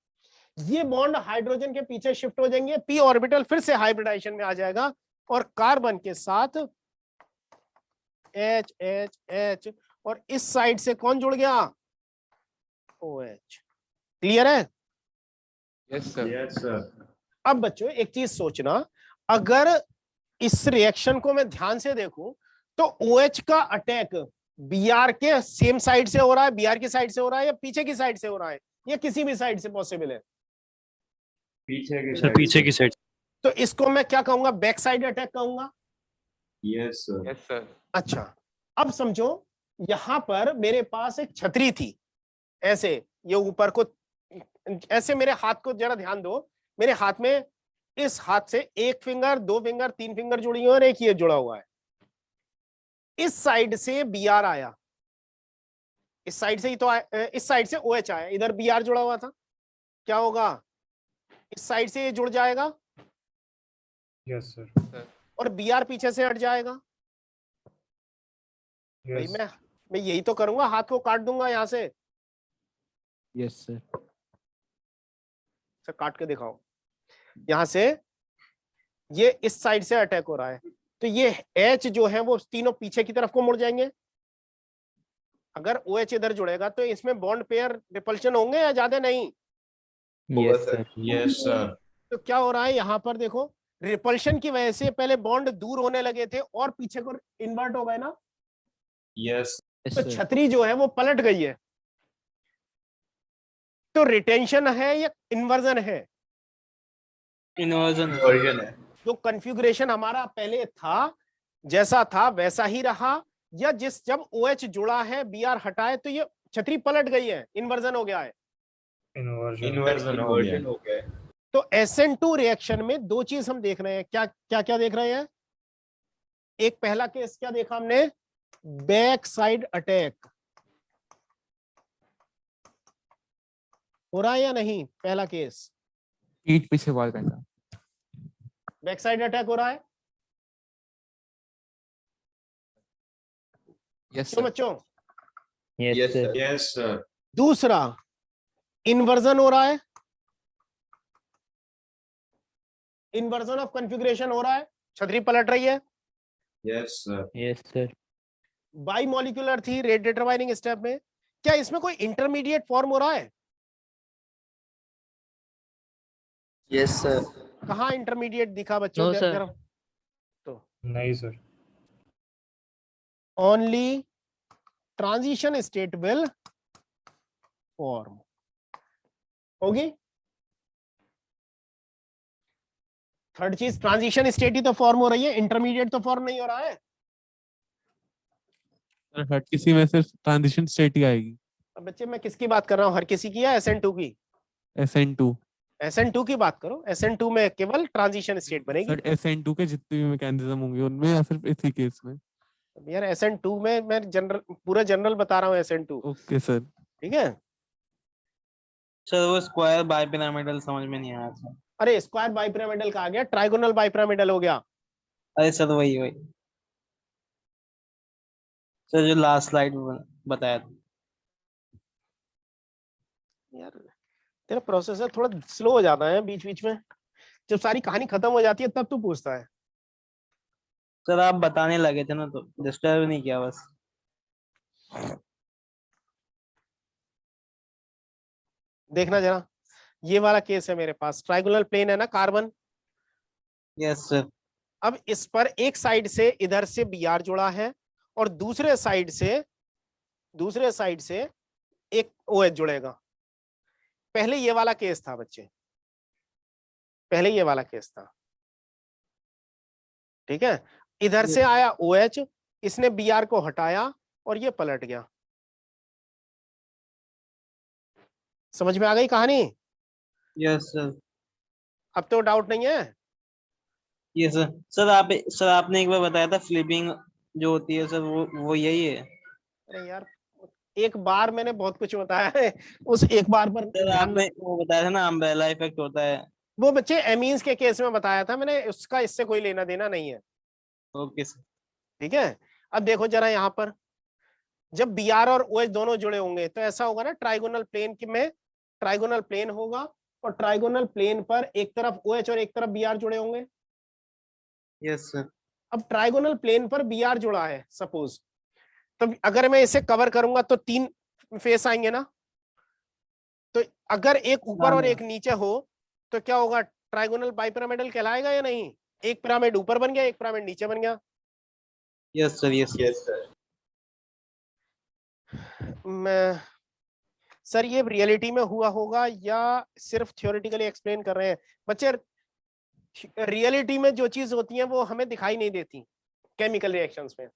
ये बॉन्ड हाइड्रोजन के पीछे शिफ्ट हो जाएंगे, p ऑर्बिटल फिर से हाइब्रिडाइजेशन में आ जाएगा और कार्बन के साथ H H H और इस साइड से कौन जुड़ गया? OH। क्लियर है? Yes sir. Yes sir. अब बच्चों एक चीज सोचना, अगर इस रिएक्शन को मैं ध्यान से देखूं तो OH का अटैक Br के सेम साइड से हो रहा है, Br की साइड से हो रहा है या पीछे की साइड से हो रहा है, या किसी भी साइड से पॉसिबल है? पीछे की साइड। तो इसको मैं क्या कहूंगा? बैक साइड अटैक कहूंगा। Yes sir. Yes sir. अच्छा, अब समझो यहां पर मेरे पास एक छतरी थी, ऐसे ये ऊपर को, ऐसे मेरे हाथ को जरा ध्यान दो, मेरे हाथ में इस हाथ से 1 फिंगर 2 फिंगर 3 फिंगर जुड़ी हुई है और एक ये जुड़ा हुआ है। इस साइड से Br आया, इस साइड से ही तो आया, इस साइड से OH आया, इधर Br जुड़ा हुआ था, क्या होगा? इस साइड से ये जुड़ जाएगा। Yes sir. और Br पीछे से हट जाएगा। भाई मैं यही तो करूंगा, हाथ को काट दूंगा यहां से। Yes sir. सर काट के दिखाओ, यहां से ये इस साइड से अटैक हो रहा है, तो ये H जो है वो तीनों पीछे की तरफ को मुड़ जाएंगे। अगर OH इधर जुड़ेगा तो इसमें बॉन्ड पेयर रिपल्शन होंगे या ज्यादा नहीं? Yes sir. Yes, sir. तो क्या हो रहा है यहाँ पर देखो, रिपल्शन की वजह से पहले बॉन्ड दूर होने लगे थे और पीछे को इन्वर्ट हो गए ना, Yes. तो छतरी जो है वो पलट गई है। तो रिटेंशन है या इन्वर्जन है? इन्वर्जन है। जो कॉन्फ़िगरेशन हमारा पहले था जैसा था वैसा ही रहा, या जब OH जुड़ा है Br हटाए तो ये छतरी पलट गई है, इन्वर्जन हो गया है? Inversion हो गया। हो गया। तो SN2 रिएक्शन में दो चीज हम देख रहे हैं, क्या क्या क्या देख रहे हैं? एक पहला केस क्या देखा हमने, बैक साइड अटैक हो रहा है या नहीं? पहला केस पीठ पीछे वाल करना, बैक साइड अटैक हो रहा है। यस क्यों सर, बच्चों? Yes sir. Yes, sir. दूसरा इन्वर्जन हो रहा है, इन्वर्जन ऑफ कॉन्फ़िगरेशन हो रहा है, छतरी पलट रही है। Yes, sir. Yes sir. By molecular थी रेट डिटरमाइनिंग स्टेप में, क्या इसमें कोई इंटरमीडिएट फॉर्म हो रहा है? Yes sir. कहाँ इंटरमीडिएट दिखा बच्चों? No, sir. जरा तो नहीं sir. only transition state will form होगी। थर्ड चीज, ट्रांजिशन स्टेट ही तो फॉर्म हो रही है, इंटरमीडिएट तो फॉर्म नहीं हो रहा है। हर किसी में सिर्फ ट्रांजिशन स्टेट ही आएगी। अब बच्चे मैं किसकी बात कर रहा हूँ, हर किसी की या SN2 की? SN2 SN2 की बात करो। SN2 में केवल ट्रांजिशन स्टेट बनेगी। सर, SN2 के जितने भी मैकेनिज्म होंगे उनमें या सिर्फ इसी केस में? यार SN2 में मैं पूरा जनरल बता रहा हूँ SN2। Okay sir. ठीक है सर, वो स्क्वायर बाइपिरामिडल समझ में नहीं आया सर। अरे स्क्वायर बाइपिरामिडल का आ गया, ट्राइगोनल बाइपिरामिडल हो गया। अरे सर वही वही सर जो लास्ट स्लाइड बताया था। यार तेरा प्रोसेसर थोड़ा स्लो हो जाता है बीच बीच में, जब सारी कहानी खत्म हो जाती है तब तू पूछता है। सर आप बताने लगे थे ना तो डिस्टर्ब नहीं किया बस। देखना जरा, ये वाला केस है मेरे पास, ट्राइगोनल प्लेन है ना कार्बन। Yes sir. अब इस पर एक साइड से इधर से Br जुड़ा है और दूसरे साइड से एक OH जुड़ेगा। पहले ये वाला केस था बच्चे, पहले ये वाला केस था। ठीक है, इधर से आया OH, इसने Br को हटाया और ये पलट गया। समझ में आ गई कहानी? Yes sir. अब तो डाउट नहीं है? Yes sir. सर आपने एक बार बताया था फ्लिपिंग जो होती है सर, वो यही है? अरे यार एक बार मैंने बहुत कुछ बताया है, उस एक बार पर सर आपने वो बताया था ना अम्ब्रेला इफेक्ट होता है, वो बच्चे एमीन्स के केस में बताया था मैंने, उसका इससे कोई लेना देना नहीं है। Okay sir. ठीक है, अब देखो जरा यहाँ पर, जब Br और OH दोनों जुड़े होंगे तो ऐसा होगा ना, ट्राइगोनल प्लेन में ट्राइगोनल प्लेन होगा और ट्राइगोनल प्लेन पर एक तरफ OH और एक तरफ Br जुड़े होंगे। Yes sir. अब ट्राइगोनल प्लेन पर Br जुड़ा है सपोज, तो अगर मैं इसे कवर करूंगा तो 3 फेस आएंगे ना, तो अगर एक ऊपर और एक नीचे हो तो क्या होगा, ट्राइगोनल बाइपिरामिडल कहलाएगा या नहीं? एक पिरामिड ऊपर बन गया, एक पिरामिड नीचे बन गया। Yes sir. Yes sir. मैं सर ये रियलिटी में हुआ होगा या सिर्फ थ्योरेटिकली एक्सप्लेन कर रहे हैं? बच्चे रियलिटी में जो चीज होती है वो हमें दिखाई नहीं देती केमिकल रिएक्शंस में,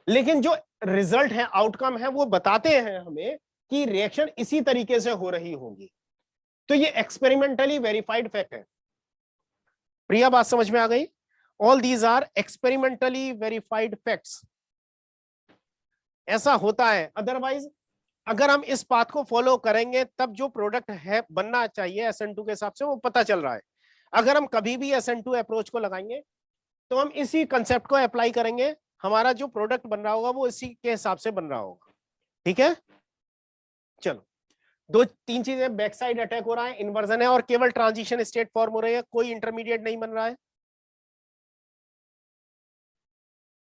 लेकिन जो रिजल्ट है, आउटकम है, वो बताते हैं हमें कि रिएक्शन इसी तरीके से हो रही होगी। तो ये एक्सपेरिमेंटली वेरीफाइड फैक्ट है। प्रिया बात समझ में आ गई? All these are experimentally verified facts. ऐसा होता है, अदरवाइज अगर हम इस बात को फॉलो करेंगे तब जो प्रोडक्ट है बनना चाहिए SN2 के हिसाब से वो पता चल रहा है। अगर हम कभी भी SN2 अप्रोच को लगाएंगे तो हम इसी कंसेप्ट को अप्लाई करेंगे, हमारा जो प्रोडक्ट बन रहा होगा वो इसी के हिसाब से बन रहा होगा। ठीक है, चलो 2-3 चीजें, बैक साइड अटैक हो रहा है, इन्वर्जन है और केवल ट्रांजिशन स्टेट फॉर्म हो रही है, कोई इंटरमीडिएट नहीं बन रहा है।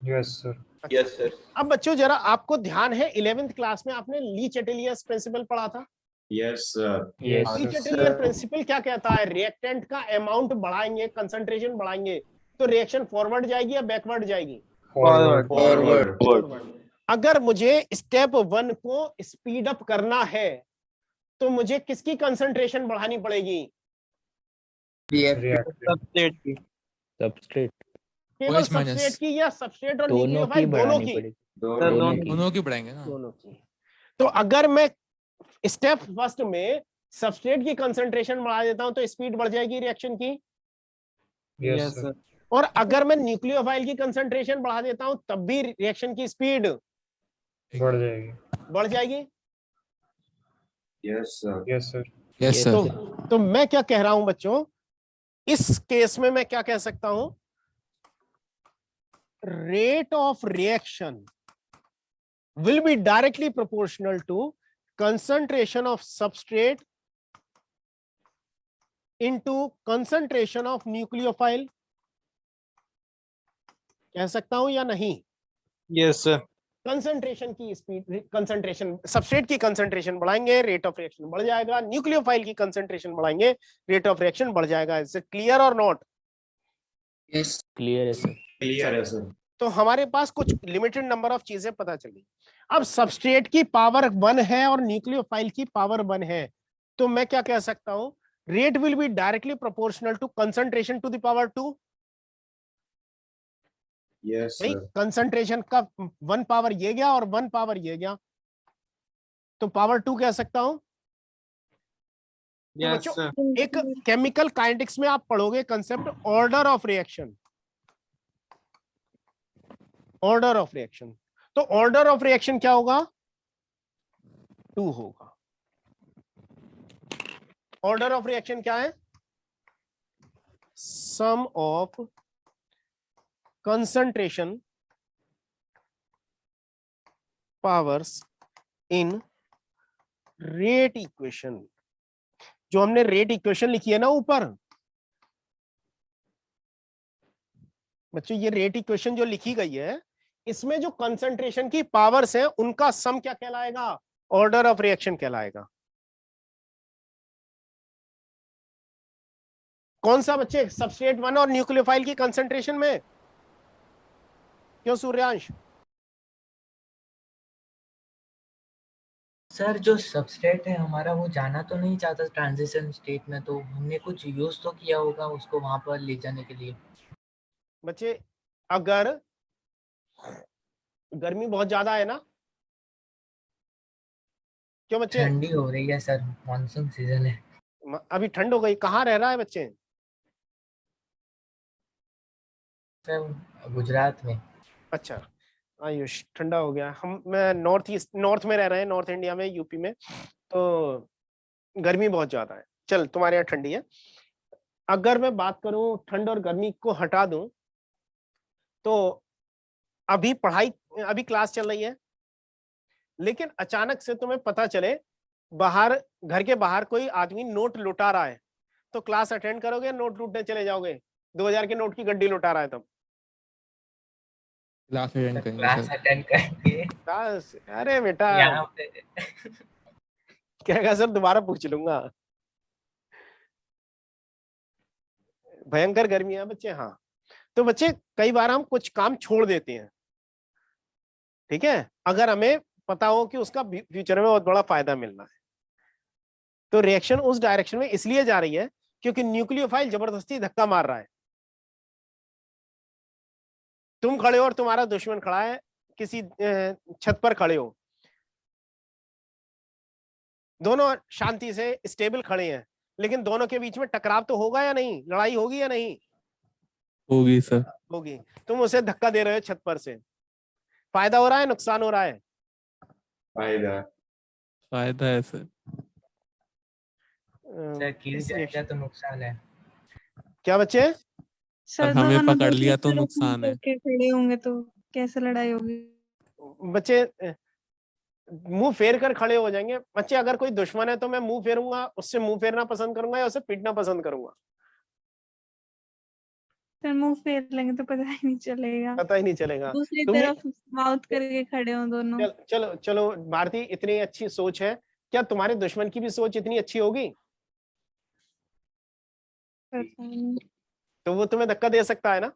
Yes, sir. Yes sir. अब बच्चों जरा आपको ध्यान है 11th क्लास में आपने ली चैटेलियर्स प्रिंसिपल पढ़ा था। Yes sir. Le Chatelier principle क्या कहता है, रिएक्टेंट का अमाउंट बढ़ाएंगे, कंसंट्रेशन बढ़ाएंगे तो रिएक्शन फॉरवर्ड जाएगी या बैकवर्ड जाएगी? फॉरवर्ड। अगर मुझे स्टेप 1 को स्पीड अप करना है तो मुझे किसकी कंसंट्रेशन बढ़ानी पड़ेगी? सबस्ट्रेट की। सबस्ट्रेट केवल सबस्ट्रेट की या सबस्ट्रेट और न्यूक्लियोफाइल दोनों की? दोनों की बढ़ाएंगे ना। दोनों की। तो अगर मैं स्टेप फर्स्ट में सबस्ट्रेट की कंसंट्रेशन बढ़ा देता हूं तो स्पीड बढ़ जाएगी रिएक्शन की। Yes sir. और अगर मैं न्यूक्लियोफाइल की कंसंट्रेशन बढ़ा देता हूं तब भी रिएक्शन की स्पीड बढ़ जाएगी। Yes sir. Yes sir. तो मैं क्या कह रहा हूं बच्चों, इस केस में मैं क्या कह सकता हूं, rate of reaction will be directly proportional to concentration of substrate into concentration of nucleophile। कह सकता हूं या नहीं? Yes sir. कंसंट्रेशन की स्पीड, कंसंट्रेशन सबस्ट्रेट की कंसंट्रेशन बढ़ाएंगे रेट ऑफ रिएक्शन बढ़ जाएगा, न्यूक्लियोफाइल की कंसंट्रेशन बढ़ाएंगे रेट ऑफ रिएक्शन बढ़ जाएगा। इज इट क्लियर और नॉट? यस क्लियर है सर। क्लियर है सर। तो हमारे पास कुछ लिमिटेड नंबर ऑफ चीजें पता चली। अब सबस्ट्रेट की पावर 1 है और न्यूक्लियोफाइल की पावर 1 है, तो मैं क्या कह सकता हूं, rate will be directly proportional to concentration to the power 2। Yes sir. Concentration का 1 पावर ये गया और 1 पावर ये गया, तो पावर 2 कह सकता हूं। तो बच्चों एक केमिकल काइनेटिक्स में आप पढ़ोगे concept order of reaction. Order of reaction, तो ऑर्डर ऑफ रिएक्शन क्या होगा? 2 होगा। ऑर्डर ऑफ रिएक्शन क्या है? Sum of concentration powers in rate equation. जो हमने रेट इक्वेशन लिखी है ना ऊपर बच्चों, ये रेट इक्वेशन जो लिखी गई है इसमें जो कंसंट्रेशन की पावर्स हैं उनका सम क्या कहलाएगा? ऑर्डर ऑफ रिएक्शन कहलाएगा। कौन सा बच्चे? सबस्ट्रेट 1 और न्यूक्लियोफाइल की कंसंट्रेशन में। क्यों सूर्यांश? सर जो सबस्ट्रेट है हमारा वो जाना तो नहीं चाहता ट्रांजिशन स्टेट में, तो हमने कुछ यूज तो किया होगा उसको वहां पर ले जाने के लिए। बच्चे अगर गर्मी बहुत ज्यादा है ना, क्यों बच्चे? ठंडी हो रही है सर, मानसून सीजन है। अभी ठंड हो गई। कहाँ रह रहा है बच्चे? सर गुजरात में। अच्छा आयुष, ठंडा हो गया। मैं नॉर्थ में रह रहे हैं, नॉर्थ इंडिया में, यूपी में, तो गर्मी बहुत ज्यादा है। चल तुम्हारे यहाँ ठंडी है। अगर मैं बात करूं ठंड और गर्मी को हटा दूं तो अभी अभी क्लास चल रही है, लेकिन अचानक से तुम्हें पता चले बाहर, घर के बाहर कोई आदमी नोट लुटा रहा है, तो क्लास अटेंड करोगे, नोट लूटने चले जाओगे? 2000 के नोट की गड्डी लुटा रहा है तब क्लास अटेंड करेंगे। बस। अरे बेटा कहेगा सर दोबारा पूछ लूंगा। भयंकर गर्मी है बच्चे। हाँ तो बच्चे कई बार हम कुछ काम छोड़ देते हैं, ठीक है, अगर हमें पता हो कि उसका फ्यूचर में बहुत बड़ा फायदा मिलना है। तो रिएक्शन उस डायरेक्शन में इसलिए जा रही है क्योंकि न्यूक्लियोफाइल जबरदस्ती धक्का मार रहा है। तुम खड़े हो और तुम्हारा दुश्मन खड़ा है, किसी छत पर खड़े हो, दोनों शांति से स्टेबल खड़े हैं, लेकिन दोनों के बीच में टकराव तो होगा या नहीं? लड़ाई होगी या नहीं? होगी सर। होगी। तुम उसे धक्का दे रहे हो छत पर से, फायदा हो रहा है नुकसान हो रहा है? फायदा। फायदा है सर। गिर जाएगा तो नुकसान है। क्या बच्चे? सर हमें दोनों पकड़ लिया तो तरफ नुकसान है। होके खड़े होंगे तो कैसे लड़ाई होगी? बच्चे मुंह फेर कर खड़े हो जाएंगे। बच्चे अगर कोई दुश्मन है तो मैं मुंह फेरूंगा, उससे मुंह फेरना पसंद करूंगा या उसे पीटना पसंद करूंगा? सर मुंह फेर लेंगे तो पता ही नहीं चलेगा, पता ही नहीं चलेगा। दूसरी तुमने तरफ माउथ करके खड़े हो दोनों। चलो चलो भारती, इतनी अच्छी सोच है, क्या तुम्हारे दुश्मन की भी सोच इतनी अच्छी होगी? पता नहीं। तो वो तुम्हें धक्का दे सकता है ना,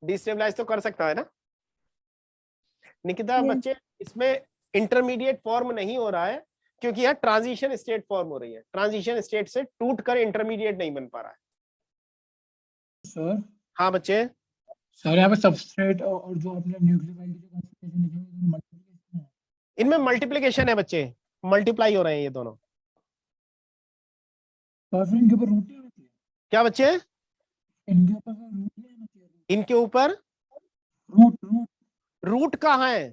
डिस्टेबलाइज तो कर सकता है ना। निकिता बच्चे, इसमें इंटरमीडिएट फॉर्म नहीं हो रहा है क्योंकि यहाँ ट्रांजिशन स्टेट फॉर्म हो रही है, ट्रांजिशन स्टेट से टूट कर इंटरमीडिएट नहीं बन पा रहा है। सर हाँ बच्चे, सर यहाँ पे सबस्ट्रेट और जो आपने न्यूक्लियोफाइल की कॉन्सेंट्रेशन लिखी है मल्टीप्लिकेशन है। इनमें मल्टीप्लिकेशन है बच्चे, मल्टीप्लाई हो रहे हैं ये दोनों। तो फिर इनके ऊपर रूट नहीं होती है? क्या बच्चे? इनके ऊपर रूट नहीं होना चाहिए? इनके ऊपर रूट रूट रूट कहाँ है?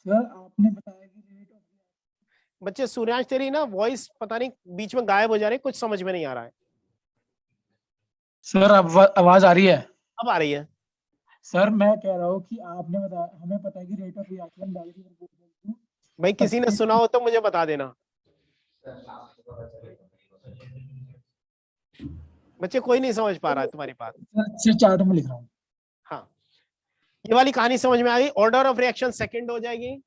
सर आपने बताया कि रेट ऑफ बच्चे सूर्यांश, तेरी ना वॉइस पता नहीं बीच में गायब हो जा रही है, कुछ समझ में नहीं आ रहा है। सर आवाज आ रही है? अब आ रही है। सर मैं कह रहा हूँ कि आपने बताया, हमें पता है कि rate of reaction directly proportional to भाई किसी ने सुना हो तो मुझे बता देना। बच्चे कोई नहीं समझ पा रहा है तुम्हारी बात। सर चार्ट में लिख रहा हूँ। हाँ, ये वाली कहानी समझ में आ गई। ऑर्डर ऑफ रिएक्शन सेकंड हो जाएगी,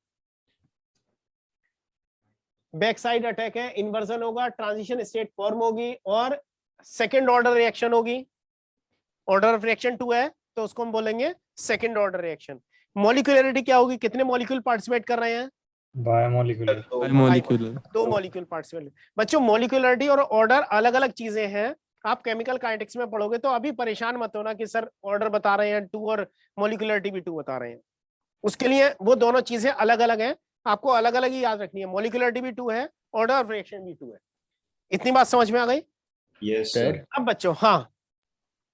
बैक साइड अटैक है, इन्वर्जन होगा, ट्रांजिशन स्टेट फॉर्म होगी और सेकंड ऑर्डर रिएक्शन होगी। ऑर्डर ऑफ रिएक्शन 2 है तो उसको हम बोलेंगे सेकंड ऑर्डर रिएक्शन। मॉलिक्यूलरिटी क्या होगी? कितने मॉलिक्यूल पार्टिसिपेट कर रहे हैं? बायोमोलिकुलर। दो मॉलिक्यूल पार्टिसिपेट। बच्चों मॉलिक्यूलरिटी और ऑर्डर अलग अलग चीजें हैं, आप केमिकल काइनेटिक्स में पढ़ोगे तो अभी परेशान मत होना कि सर ऑर्डर बता रहे हैं 2 और मॉलिक्यूलरिटी भी 2 बता रहे हैं। उसके लिए वो दोनों चीजें अलग अलग हैं, आपको अलग अलग ही याद रखनी है। मॉलिक्यूलरिटी भी 2 है, ऑर्डर ऑफ रिएक्शन भी 2 है। इतनी बात समझ में आ गई? यस सर अब बच्चों, हाँ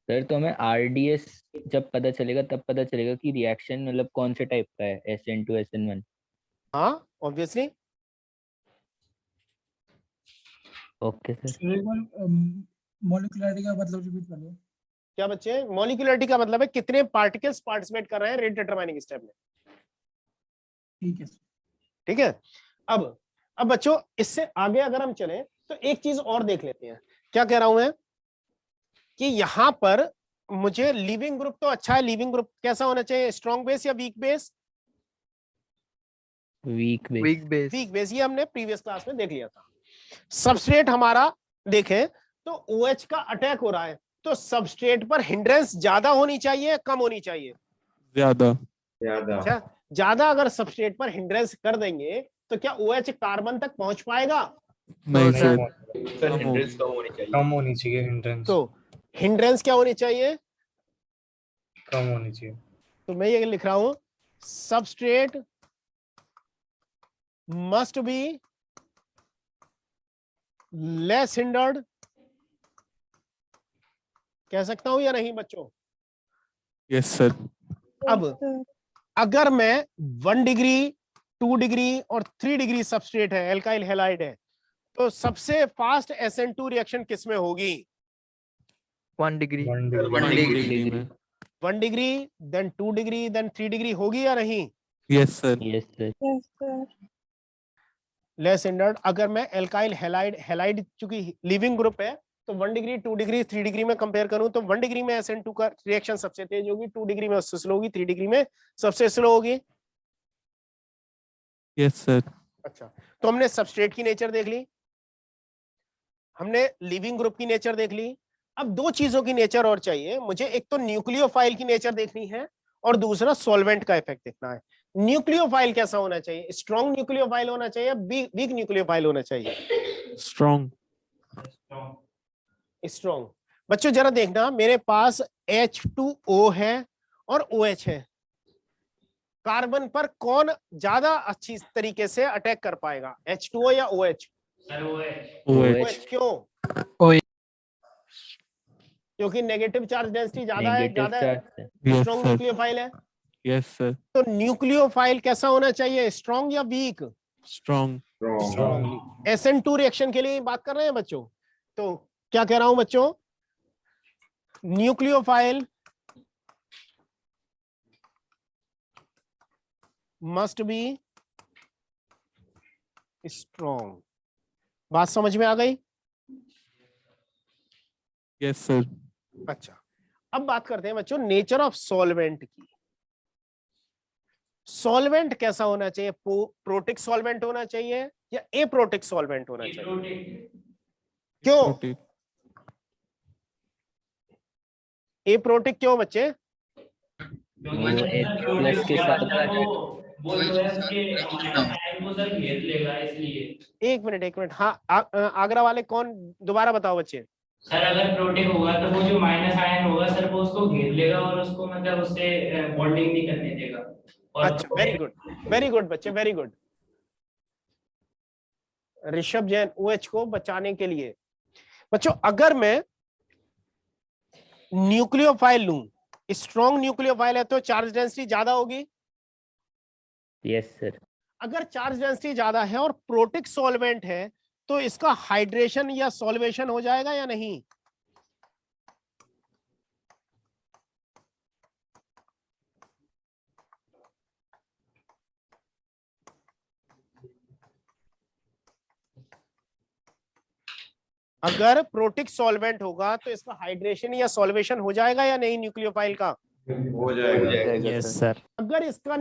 सर तो हमें आरडीएस जब पता चलेगा तब पता चलेगा कि रिएक्शन मतलब कौन से टाइप का है, SN2 SN1। हाँ ऑब्वियसली। Okay sir. एक बार मॉलिक्यूलरिटी का मतलब रिपीट कर लो। क्या बच्चे? मॉलिक्यूलरिटी का मतलब है कितने पार्टिकल्स पार्टिसिपेट कर रहे हैं रेट डिटरमाइनिंग स्टेप में। ठीक है ठीक है। अब बच्चों इससे आगे अगर हम चलें तो एक चीज और देख लेते हैं। क्या कह रहा हूं मैं कि यहां पर मुझे लीविंग ग्रुप तो अच्छा है, लीविंग ग्रुप कैसा होना चाहिए? स्ट्रॉन्ग बेस या weak base? Weak base. Weak base, ये हमने प्रीवियस क्लास में देख लिया था। सबस्ट्रेट हमारा देखें तो OH का अटैक हो रहा है, तो सबस्ट्रेट पर हिंड्रेंस ज्यादा होनी चाहिए कम होनी चाहिए? ज्यादा। अच्छा, ज्यादा अगर सबस्ट्रेट पर हिंड्रेंस कर देंगे तो क्या OH कार्बन तक पहुंच पाएगा? नहीं सर, हिंड्रेंस कम होनी चाहिए। कम होनी चाहिए हिंड्रेंस। तो हिंड्रेंस क्या होनी चाहिए? कम होनी चाहिए। तो मैं ये लिख रहा हूं, substrate must be less hindered. कह सकता हूं या नहीं बच्चों? Yes sir. अब अगर मैं 1 डिग्री 2 डिग्री और 3 डिग्री सबस्ट्रेट है, एल्काइल हैलाइड है, तो सबसे फास्ट SN2 रिएक्शन किस में होगी? 1 degree. 1 degree then 2 degree then 3 degree होगी या नहीं? Yes sir. Yes sir. Less hindered. अगर मैं एल्काइल हैलाइड चूंकि लिविंग ग्रुप है तो 1 डिग्री 2 डिग्री 3 डिग्री में कंपेयर करूं तो 1 डिग्री में SN2 का रिएक्शन सबसे तेज होगी, 2 डिग्री में उससे स्लो होगी, 3 डिग्री में सबसे स्लो होगी। Yes sir. अच्छा, तो हमने सबस्ट्रेट की नेचर देख ली, हमने लिविंग ग्रुप की नेचर देख ली। अब 2 चीजों की नेचर और चाहिए मुझे, एक तो न्यूक्लियोफाइल की नेचर देखनी है और दूसरा सॉल्वेंट का इफेक्ट देखना है। न्यूक्लियोफाइल कैसा होना चाहिए? स्ट्रॉन्ग न्यूक्लियोफाइल होना चाहिए, वीक न्यूक्लियोफाइल होना चाहिए? स्ट्रॉन्ग। स्ट्रॉन्ग। बच्चों जरा देखना, मेरे पास H2O है और OH है, कार्बन पर कौन ज्यादा अच्छी तरीके से अटैक कर पाएगा, H2O या OH? OH। क्यों? क्योंकि नेगेटिव चार्ज डेंसिटी ज्यादा है, स्ट्रॉन्ग न्यूक्लियोफाइल है। Yes sir. तो न्यूक्लियोफाइल कैसा होना चाहिए, स्ट्रॉन्ग या वीक? स्ट्रॉन्ग। SN2 रिएक्शन के लिए बात कर रहे हैं बच्चों। तो क्या कह रहा हूं बच्चों, न्यूक्लियोफाइल मस्ट बी स्ट्रॉन्ग। बात समझ में आ गई? Yes sir. अच्छा, अब बात करते हैं बच्चों नेचर ऑफ सॉल्वेंट की। सॉल्वेंट कैसा होना चाहिए? प्रोटिक सॉल्वेंट होना चाहिए या एप्रोटिक सॉल्वेंट होना चाहिए? क्यों एप्रोटिक क्यों बच्चे? वो H+ के साथ एक मिनट, हाँ आगरा वाले कौन, दोबारा बताओ बच्चे। सर अगर प्रोटिक होगा तो वो जो माइनस आयन होगा सर वो उसको घेर लेगा और उसको मतलब उससे बॉन्डिंग नहीं करने देगा। और अच्छा, वेरी गुड बच्चे, very good. Rishabh Jain, OH को बचाने के लिए बच्चों, अगर मैं न्यूक्लियोफाइल लूं, स्ट्रॉन्ग न्यूक्लियोफाइल है तो चार्ज डेंसिटी ज्यादा होगी। Yes sir. अगर चार्ज डेंसिटी ज्यादा है और प्रोटिक सॉल्वेंट है तो इसका हाइड्रेशन या सॉल्वेशन हो जाएगा या नहीं? अगर प्रोटिक सॉल्वेंट होगा तो इसका हाइड्रेशन या सॉल्वेशन हो जाएगा या नहीं न्यूक्लियोफाइल का? हो जाएगा। Yes sir. अगर इसका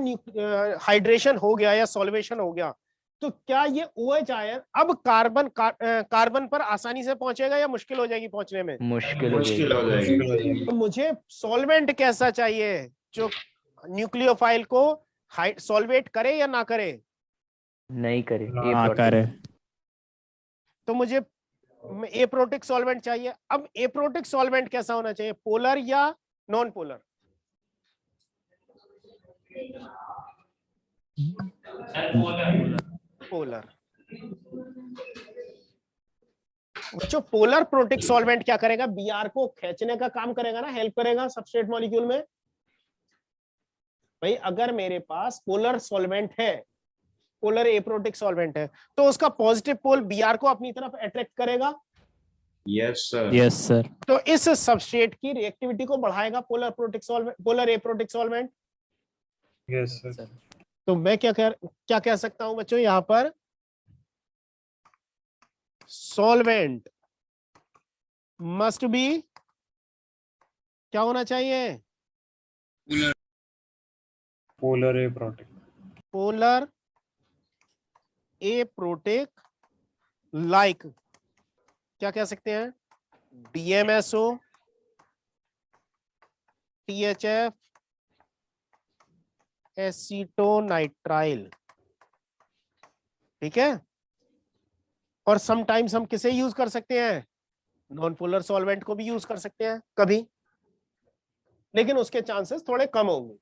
हाइड्रेशन हो गया या सॉल्वेशन हो गया तो क्या ये OH आयन अब कार्बन पर आसानी से पहुंचेगा या मुश्किल हो जाएगी पहुंचने में? मुश्किल हो जाएगी। तो मुझे सॉल्वेंट कैसा चाहिए जो न्यूक्लियोफाइल को सॉल्वेट करे या ना करे? नहीं करे। करे। तो मुझे एप्रोटिक सॉल्वेंट चाहिए। अब एप्रोटिक सॉल्वेंट कैसा होना चाहिए, पोलर या नॉन पोलर? पोलर। बच्चों पोलर प्रोटिक सॉल्वेंट क्या करेगा? Br को खींचने का काम करेगा ना, हेल्प करेगा सबस्ट्रेट मॉलिक्यूल में। भाई अगर मेरे पास पोलर सॉल्वेंट है, पोलर एप्रोटिक सॉल्वेंट है, तो उसका पॉजिटिव पोल Br को अपनी तरफ अट्रैक्ट करेगा। Yes sir. Yes sir. तो इस सबस्ट्रेट की रिएक्टिविटी को बढ़ाएगा polar protic solvent, polar aprotic solvent. Yes sir. तो मैं क्या कह सकता हूं बच्चों यहां पर? सॉल्वेंट मस्ट बी क्या होना चाहिए? Polar aprotic. Polar aprotic, like क्या कह सकते हैं? DMSO, THF, acetonitrile. ठीक है। और समटाइम्स हम किसे यूज कर सकते हैं? नॉन पोलर सॉल्वेंट को भी यूज कर सकते हैं कभी, लेकिन उसके चांसेस थोड़े कम होंगे।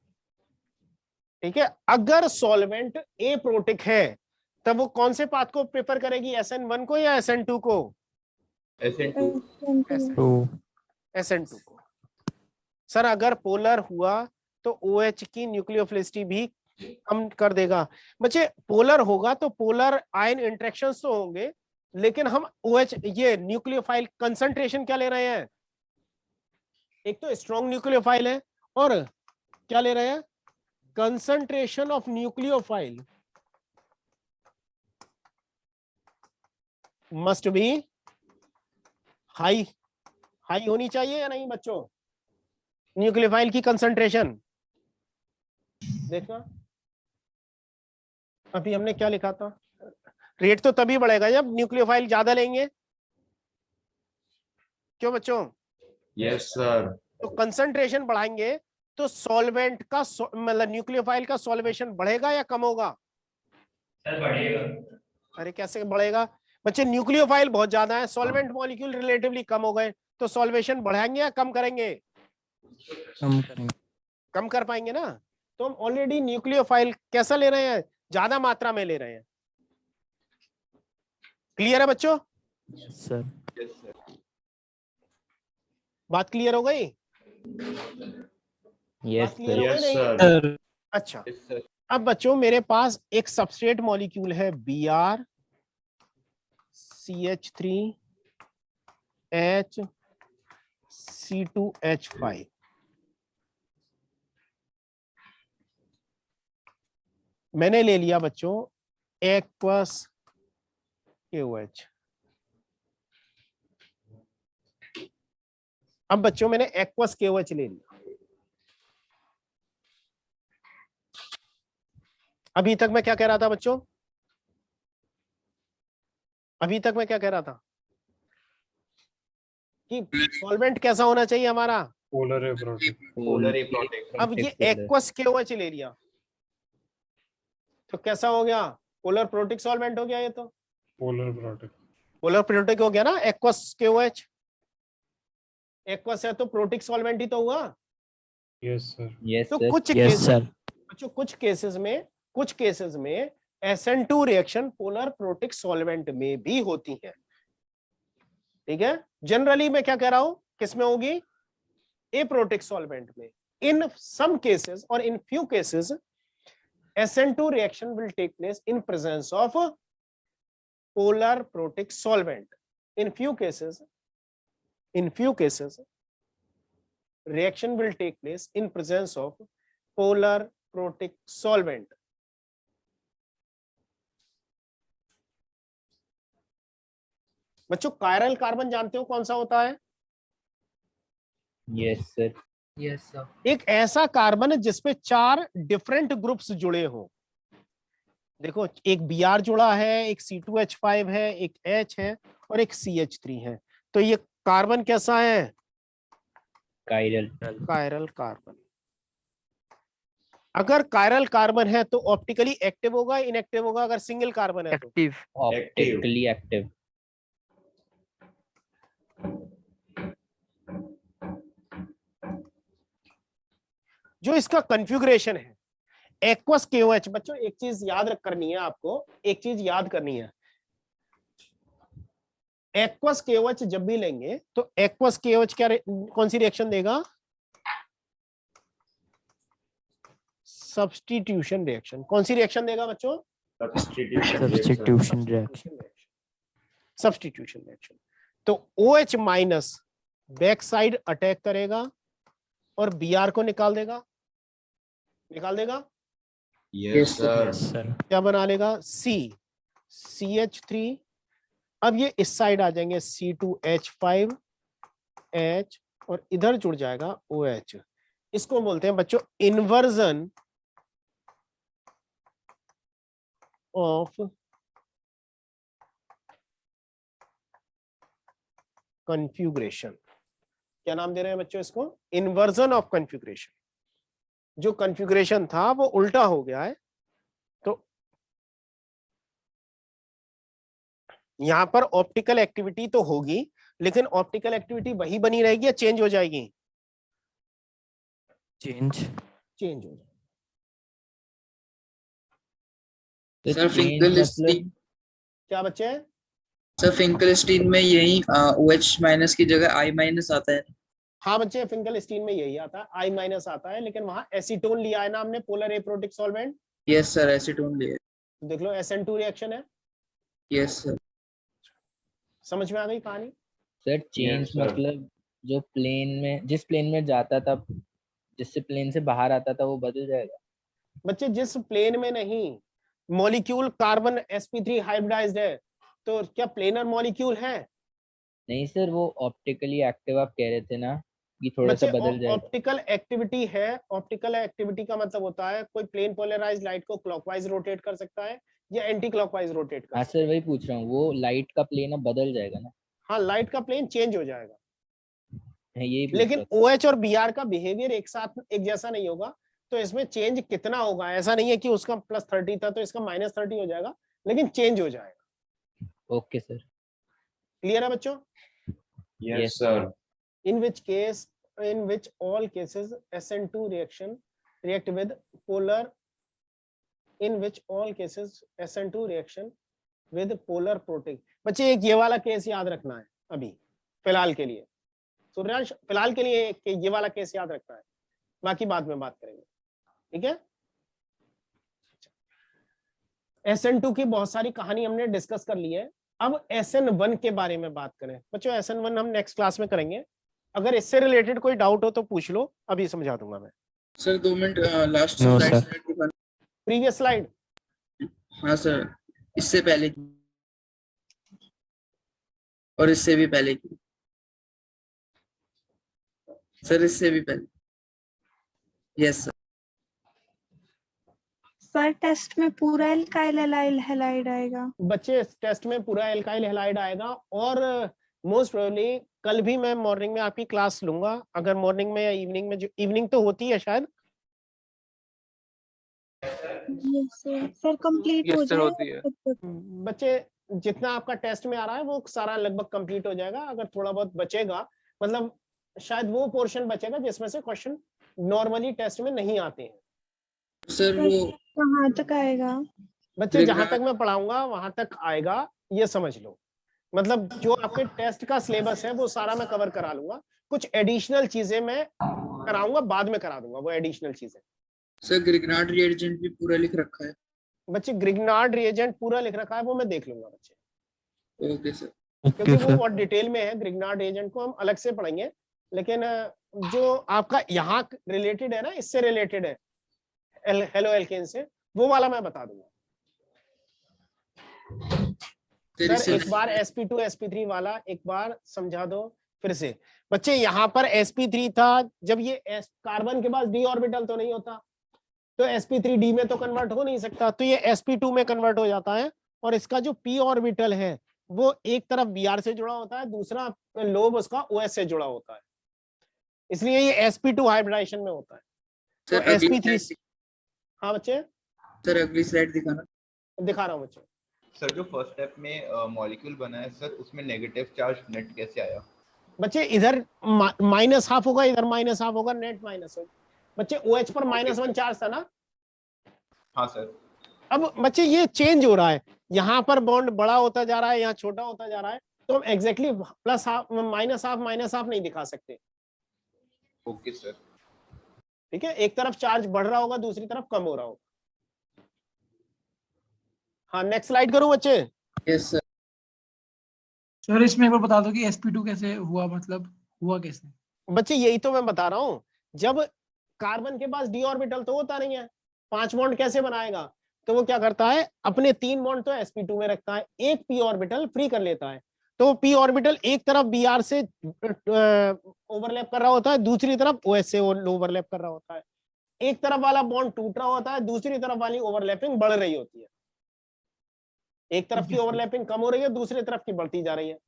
ठीक है। अगर सॉल्वेंट एप्रोटिक है तब वो कौन से पाथ को प्रेफर करेगी, SN1 को या SN2 को? SN2 को। सर अगर पोलर हुआ तो OH की न्यूक्लियोफिलिसिटी भी कम कर देगा। बच्चे पोलर होगा तो पोलर आयन इंटरेक्शंस तो होंगे, लेकिन हम OH ये न्यूक्लियोफाइल कंसंट्रेशन क्या ले रहे हैं? एक तो स्ट्रॉन्ग न्यूक्लियोफाइल है और क्या ले रहे हैं? Concentration of nucleophile must be high होनी चाहिए या नहीं बच्चों? न्यूक्लियोफाइल की कंसंट्रेशन देखना, अभी हमने क्या लिखा था? रेट तो तभी बढ़ेगा जब न्यूक्लियोफाइल ज्यादा लेंगे। क्यों बच्चों? Yes sir. तो कंसंट्रेशन बढ़ाएंगे तो सॉल्वेंट का मतलब न्यूक्लियोफाइल का सॉल्वेशन बढ़ेगा या कम होगा? सर बढ़ेगा। अरे कैसे बढ़ेगा बच्चे? न्यूक्लियोफाइल बहुत ज्यादा है, सॉल्वेंट मॉलिक्यूल रिलेटिवली कम हो गए, तो सॉल्वेशन बढ़ाएंगे या कम करेंगे? कम करेंगे। कम कर पाएंगे ना। तो हम ऑलरेडी न्यूक्लियोफाइल कैसा ले रहे हैं? ज्यादा मात्रा में ले रहे हैं। क्लियर है बच्चों? सर। बात क्लियर हो गई? Yes sir. अच्छा, अब बच्चों मेरे पास एक सबस्ट्रेट मॉलिक्यूल है Br CH3H C2H5। मैंने ले लिया बच्चों aqueous KOH। अब बच्चों मैंने एक्वस KOH ले लिया। अभी तक मैं क्या कह रहा था बच्चों? अभी तक मैं क्या कह रहा था कि सॉल्वेंट कैसा होना चाहिए हमारा? पोलर ए प्रोटिक। पोलर ए प्रोटिक। अब ये एक्वस KOH ले लिया तो कैसा हो गया? पोलर प्रोटिक सॉल्वेंट हो गया ये तो। Polar protic. पोलर प्रोटिक हो गया ना एक्वस KOH। एक्वस है तो प्रोटिक सॉल्वेंट ही तो हुआ। Yes sir. यस तो सर। कुछ यस केसेस सर। बच्चों कुछ केसेस में SN2 reaction polar protic solvent में भी होती है। ठीक है, जनरली मैं क्या कह रहा हूं, किसमें होगी? एप्रोटिक सॉल्वेंट में। इन सम केसेस और in few cases SN2 reaction will take place in presence of polar protic solvent. In few cases reaction will take place in presence of polar protic solvent. बच्चों chiral carbon जानते हो कौन सा होता है? Yes sir. Yes sir. एक ऐसा carbon है जिसपे 4 डिफरेंट ग्रुप्स जुड़े हो। देखो एक Br जुड़ा है, एक C2H5 है, एक H है और एक CH3 है। तो ये कार्बन कैसा है? Chiral carbon. अगर कायरल कार्बन है तो ऑप्टिकली एक्टिव होगा, इनएक्टिव होगा? अगर सिंगल कार्बन है तो ऑप्टिकली एक्टिव। जो इसका कॉन्फ़िगरेशन है एक्वस KOH। बच्चों एक चीज याद करनी है आपको, एक चीज याद करनी है। एक्वस KOH जब भी लेंगे तो एक्वस KOH क्या कौन सी रिएक्शन देगा? Substitution reaction. कौन सी रिएक्शन देगा बच्चों? Substitution reaction. Substitution reaction. तो OH minus back side attack करेगा और Br को निकाल देगा। Yes sir. क्या बना लेगा? CH3। अब ये इस साइड आ जाएंगे C2H5 H और इधर जुड़ जाएगा OH। इसको बोलते हैं बच्चों इन्वर्जन ऑफ कॉन्फ़िगरेशन। क्या नाम दे रहे हैं बच्चों इसको? Inversion of configuration. जो कॉन्फ़िगरेशन था वो उल्टा हो गया है। तो यहां पर ऑप्टिकल एक्टिविटी तो होगी, लेकिन ऑप्टिकल एक्टिविटी वही बनी रहेगी या चेंज हो जाएगी? चेंज हो जाएगी। Sir Finkelstein. क्या बच्चे? सर फिंकलस्टीन में यही OH माइनस की जगह I माइनस आता है। हाँ बच्चे फिंकलस्टीन में यही आता है, I माइनस आता है, लेकिन वहां एसीटोन लिया है ना हमने, polar aprotic solvent. Yes sir, acetone लिया है। देख लो SN2 रिएक्शन है। Yes sir. समझ में आ गई कहानी? सर चेंज मतलब जो प्लेन में, जिस प्लेन में जाता था, जिससे प्लेन से बाहर आता था वो बदल जाएगा? बच्चे जिस प्लेन में नहीं, मॉलिक्यूल कार्बन sp3 हाइब्रिडाइज्ड है तो क्या प्लेनर मॉलिक्यूल है? नहीं सर, वो ऑप्टिकली एक्टिव आप कह रहे थे ना कि थोड़ा सा बदल जाएगा। ऑप्टिकल एक्टिविटी है। ऑप्टिकल एक्टिविटी का मतलब होता है कोई प्लेन पोलराइज्ड लाइट को क्लॉकवाइज रोटेट कर सकता है या एंटी क्लॉकवाइज रोटेट कर सकता है। हाँ सर वही पूछ रहा हूँ, वो लाइट का प्लेन अब बदल जाएगा ना? हाँ लाइट का प्लेन चेंज हो जाएगा, यही। लेकिन OH और Br का बिहेवियर एक साथ एक जैसा नहीं होगा। तो इसमें चेंज कितना होगा? ऐसा नहीं है कि उसका +30 था तो इसका -30 हो जाएगा, लेकिन चेंज हो जाएगा। Okay sir. क्लियर है बच्चों? Yes sir. in which all cases SN2 reaction react with polar protic। बच्चे एक ये वाला केस याद रखना है अभी फिलहाल के लिए। सूर्यांश फिलहाल के लिए ये वाला केस याद रखना है, बाकी बाद में बात करेंगे। ठीक है? SN2 की बहुत सारी कहानी हमने डिस्कस कर ली है। अब SN1 के बारे में बात करें बच्चों। SN1 हम नेक्स्ट क्लास में करेंगे। अगर इससे रिलेटेड कोई डाउट हो तो पूछ लो, अभी समझा दूंगा मैं। Sir 2 minute last No, slide. Previous slide. हाँ सर, इससे पहले की और इससे भी पहले की। सर इससे भी पहले। Yes sir. सर टेस्ट में पूरा एल्काइल हैलाइड आएगा। बच्चे इस टेस्ट में पूरा एल्काइल हैलाइड आएगा, और मोस्ट प्रोबेबली कल भी मैं मॉर्निंग में आपकी क्लास लूंगा, अगर मॉर्निंग में या इवनिंग में, जो इवनिंग तो होती है शायद। सर कंप्लीट हो जाएगा बच्चे जितना आपका टेस्ट में आ रहा है वो सारा लगभग कंप्लीट हो जाएगा, अगर थोड़ा बहुत बचेगा, मतलब शायद वो पोर्शन बचेगा जिसमें से क्वेश्चन नॉर्मली टेस्ट में नहीं आते हैं। सर वो कहाँ तक आएगा? बच्चे जहां तक मैं पढ़ाऊंगा वहां तक आएगा, ये समझ लो। मतलब जो आपके टेस्ट का सिलेबस है वो सारा मैं कवर करा लूंगा, कुछ एडिशनल चीजें मैं कराऊंगा, बाद में करा दूंगा वो एडिशनल चीजें। सर ग्रिग्नार्ड रिएजेंट भी पूरा लिख रखा है। बच्चे ग्रिग्नार्ड रिएजेंट पूरा लिख रखा है, वो मैं देख लूंगा बच्चे। Okay sir. क्योंकि वो बहुत डिटेल में है, ग्रिग्नार्ड रिएजेंट को हम अलग से पढ़ेंगे, लेकिन जो आपका यहाँ रिलेटेड है ना, इससे रिलेटेड है हेलो एल्केन से, वो वाला मैं बता दूंगा। सर एक बार sp2 sp3 वाला एक बार समझा दो फिर से। बच्चे यहाँ पर sp3 था, जब ये कार्बन के पास d ऑर्बिटल तो नहीं होता, तो sp3 d में तो कन्वर्ट हो नहीं सकता, तो ये sp2 में कन्वर्ट हो जाता है, और इसका जो p ऑर्बिटल है वो एक तरफ Br से जुड़ा होता है, दूसरा लोब उसका OS से जुड़ा होता है, इसलिए ये sp2 हाइब्रिडाइजेशन में होता है। तो sp3। हाँ बच्चे। सर अगली स्लाइड दिखाना। दिखा रहा हूँ बच्चे। सर जो फर्स्ट स्टेप में मॉलिक्यूल बना है सर, उसमें नेगेटिव चार्ज नेट कैसे आया? बच्चे इधर -½ होगा, इधर -½ होगा, नेट माइनस होगा। बच्चे OH पर -1 चार्ज था ना? हाँ सर। अब बच्चे ये चेंज हो रहा है, यहाँ पर बॉन्ड बड़ा होता जा रहा है, यहाँ छोटा होता जा रहा है, तो हम एग्जैक्टली +½ नहीं दिखा सकते। Okay sir. ठीक है, एक तरफ चार्ज बढ़ रहा होगा, दूसरी तरफ कम हो रहा होगा। हाँ नेक्स्ट स्लाइड करूं बच्चे? Yes sir. सर इसमें एक बार बता दो कि sp2 कैसे हुआ, मतलब हुआ कैसे? बच्चे यही तो मैं बता रहा हूं, जब कार्बन के पास d ऑर्बिटल तो होता नहीं है, 5 बॉन्ड कैसे बनाएगा? तो वो क्या करता है, अपने 3 बॉन्ड तो sp2 में रखता है, एक p ऑर्बिटल फ्री कर लेता है, तो p ऑर्बिटल एक तरफ Br से ओवरलैप कर रहा होता है, दूसरी तरफ OS से ओवरलैप कर रहा होता है, एक तरफ वाला बॉन्ड टूट रहा होता है, दूसरी तरफ वाली ओवरलैपिंग बढ़ रही होती है, एक तरफ की ओवरलैपिंग कम हो रही है, दूसरी तरफ की बढ़ती जा रही है,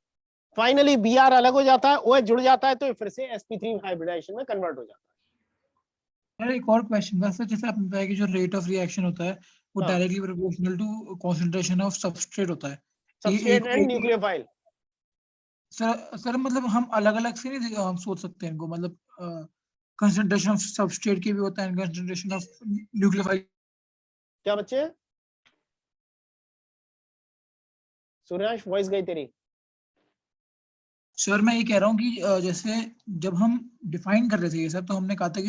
फाइनली Br अलग हो जाता है, OH जुड़ जाता है, तो फिर से sp3 हाइब्रिडाइजेशन में कन्वर्ट हो जाता है। सर एक और क्वेश्चन था सर, जैसे आपने बताया कि जो रेट ऑफ रिएक्शन होता है वो directly proportional to concentration of substrate होता है, सबस्ट्रेट एंड न्यूक्लियोफाइल। सर मतलब हम अलग अलग से नहीं हम सोच सकते हैं इनको, मतलब कंसंट्रेशन ऑफ सबस्ट्रेट की भी होता है, कंसंट्रेशन ऑफ न्यूक्लियोफाइल। क्या बच्चे? सूर्यांश वॉइस गई तेरी। सर मैं ये कह रहा हूँ कि जैसे जब हम डिफाइन कर रहे थे ये सब, तो हमने कहा था कि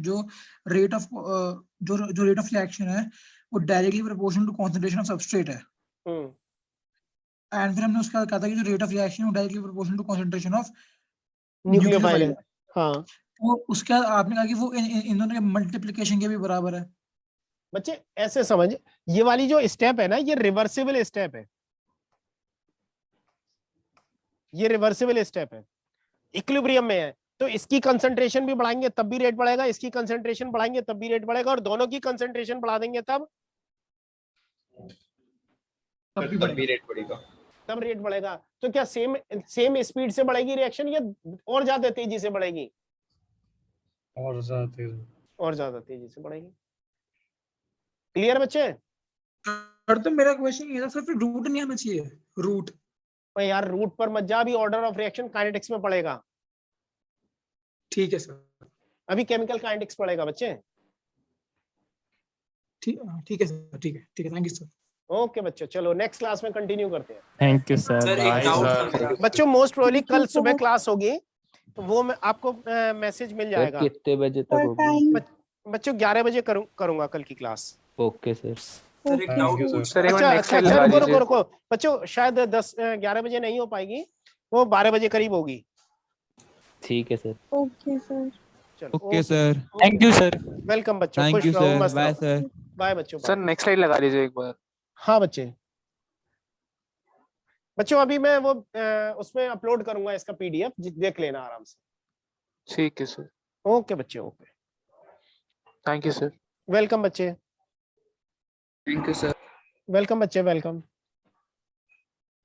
जो रेट ऑफ रिएक्शन है वो directly proportional to concentration of substrate है, एंड फिर हमने उसका कहा था कि जो रेट ऑफ रिएक्शन है directly proportional to concentration of nucleophile है। हाँ, तो उसके बाद आपने कहा कि वो इन दोनों के मल्टीप्लिकेशन के भी बराबर है। बच्चे ऐसे समझ, ये वाली जो स्टेप है ना, ये रिवर्सिबल स्टेप है, ये रिवर्सिबल स्टेप है, इक्विलिब्रियम में है, तो इसकी कंसंट्रेशन भी बढ़ाएंगे तब भी रेट बढ़ेगा, इसकी कंसंट्रेशन बढ़ाएंगे तब भी रेट बढ़ेगा, और दोनों की कंसंट्रेशन बढ़ा देंगे तब भी रेट बढ़ेगा, तब रेट बढ़ेगा। तो क्या सेम स्पीड से बढ़ेगी रिएक्शन, या और ज्यादा तेजी से बढ़ेगी? और ज्यादा तेजी से बढ़ेगी। क्लियर बच्चे? तो मेरा क्वेश्चन ये था सर, फिर रूट नहीं आना चाहिए? रूट यार रूट पर मत जा, अभी ऑर्डर ऑफ रिएक्शन काइनेटिक्स में पड़ेगा। ठीक है सर। अभी केमिकल काइनेटिक्स पड़ेगा बच्चे। ठीक है सर, ठीक है, थैंक यू सर। ओके बच्चों, चलो नेक्स्ट क्लास में कंटिन्यू करते हैं। Thank you sir. बच्चों मोस्ट प्रोबेबली कल सुबह क्लास होगी, तो वो मैं आपको मैसेज मिल जाएगा। कितने बजे तक होगी? बच्चों 11 बजे करूंगा कल की क्लास। Okay sir. अच्छा रुको बच्चों, शायद 11 बजे नहीं हो पाएगी, वो 12 बजे करीब होगी। ठीक है सर। Okay sir. चलो okay sir, thank you sir. Welcome बच्चों, thank you sir, bye sir. Bye बच्चों। सर नेक्स्ट स्लाइड लगा दीजिए एक बार। हाँ बच्चे, अभी मैं वो उसमें अपलोड करूंगा इसका PDF, देख लेना आराम से। ठीक है सर। ओके बच्चे, okay, thank you sir. Welcome बच्चे, थैंक यू सर। वेलकम बच्चे, वेलकम।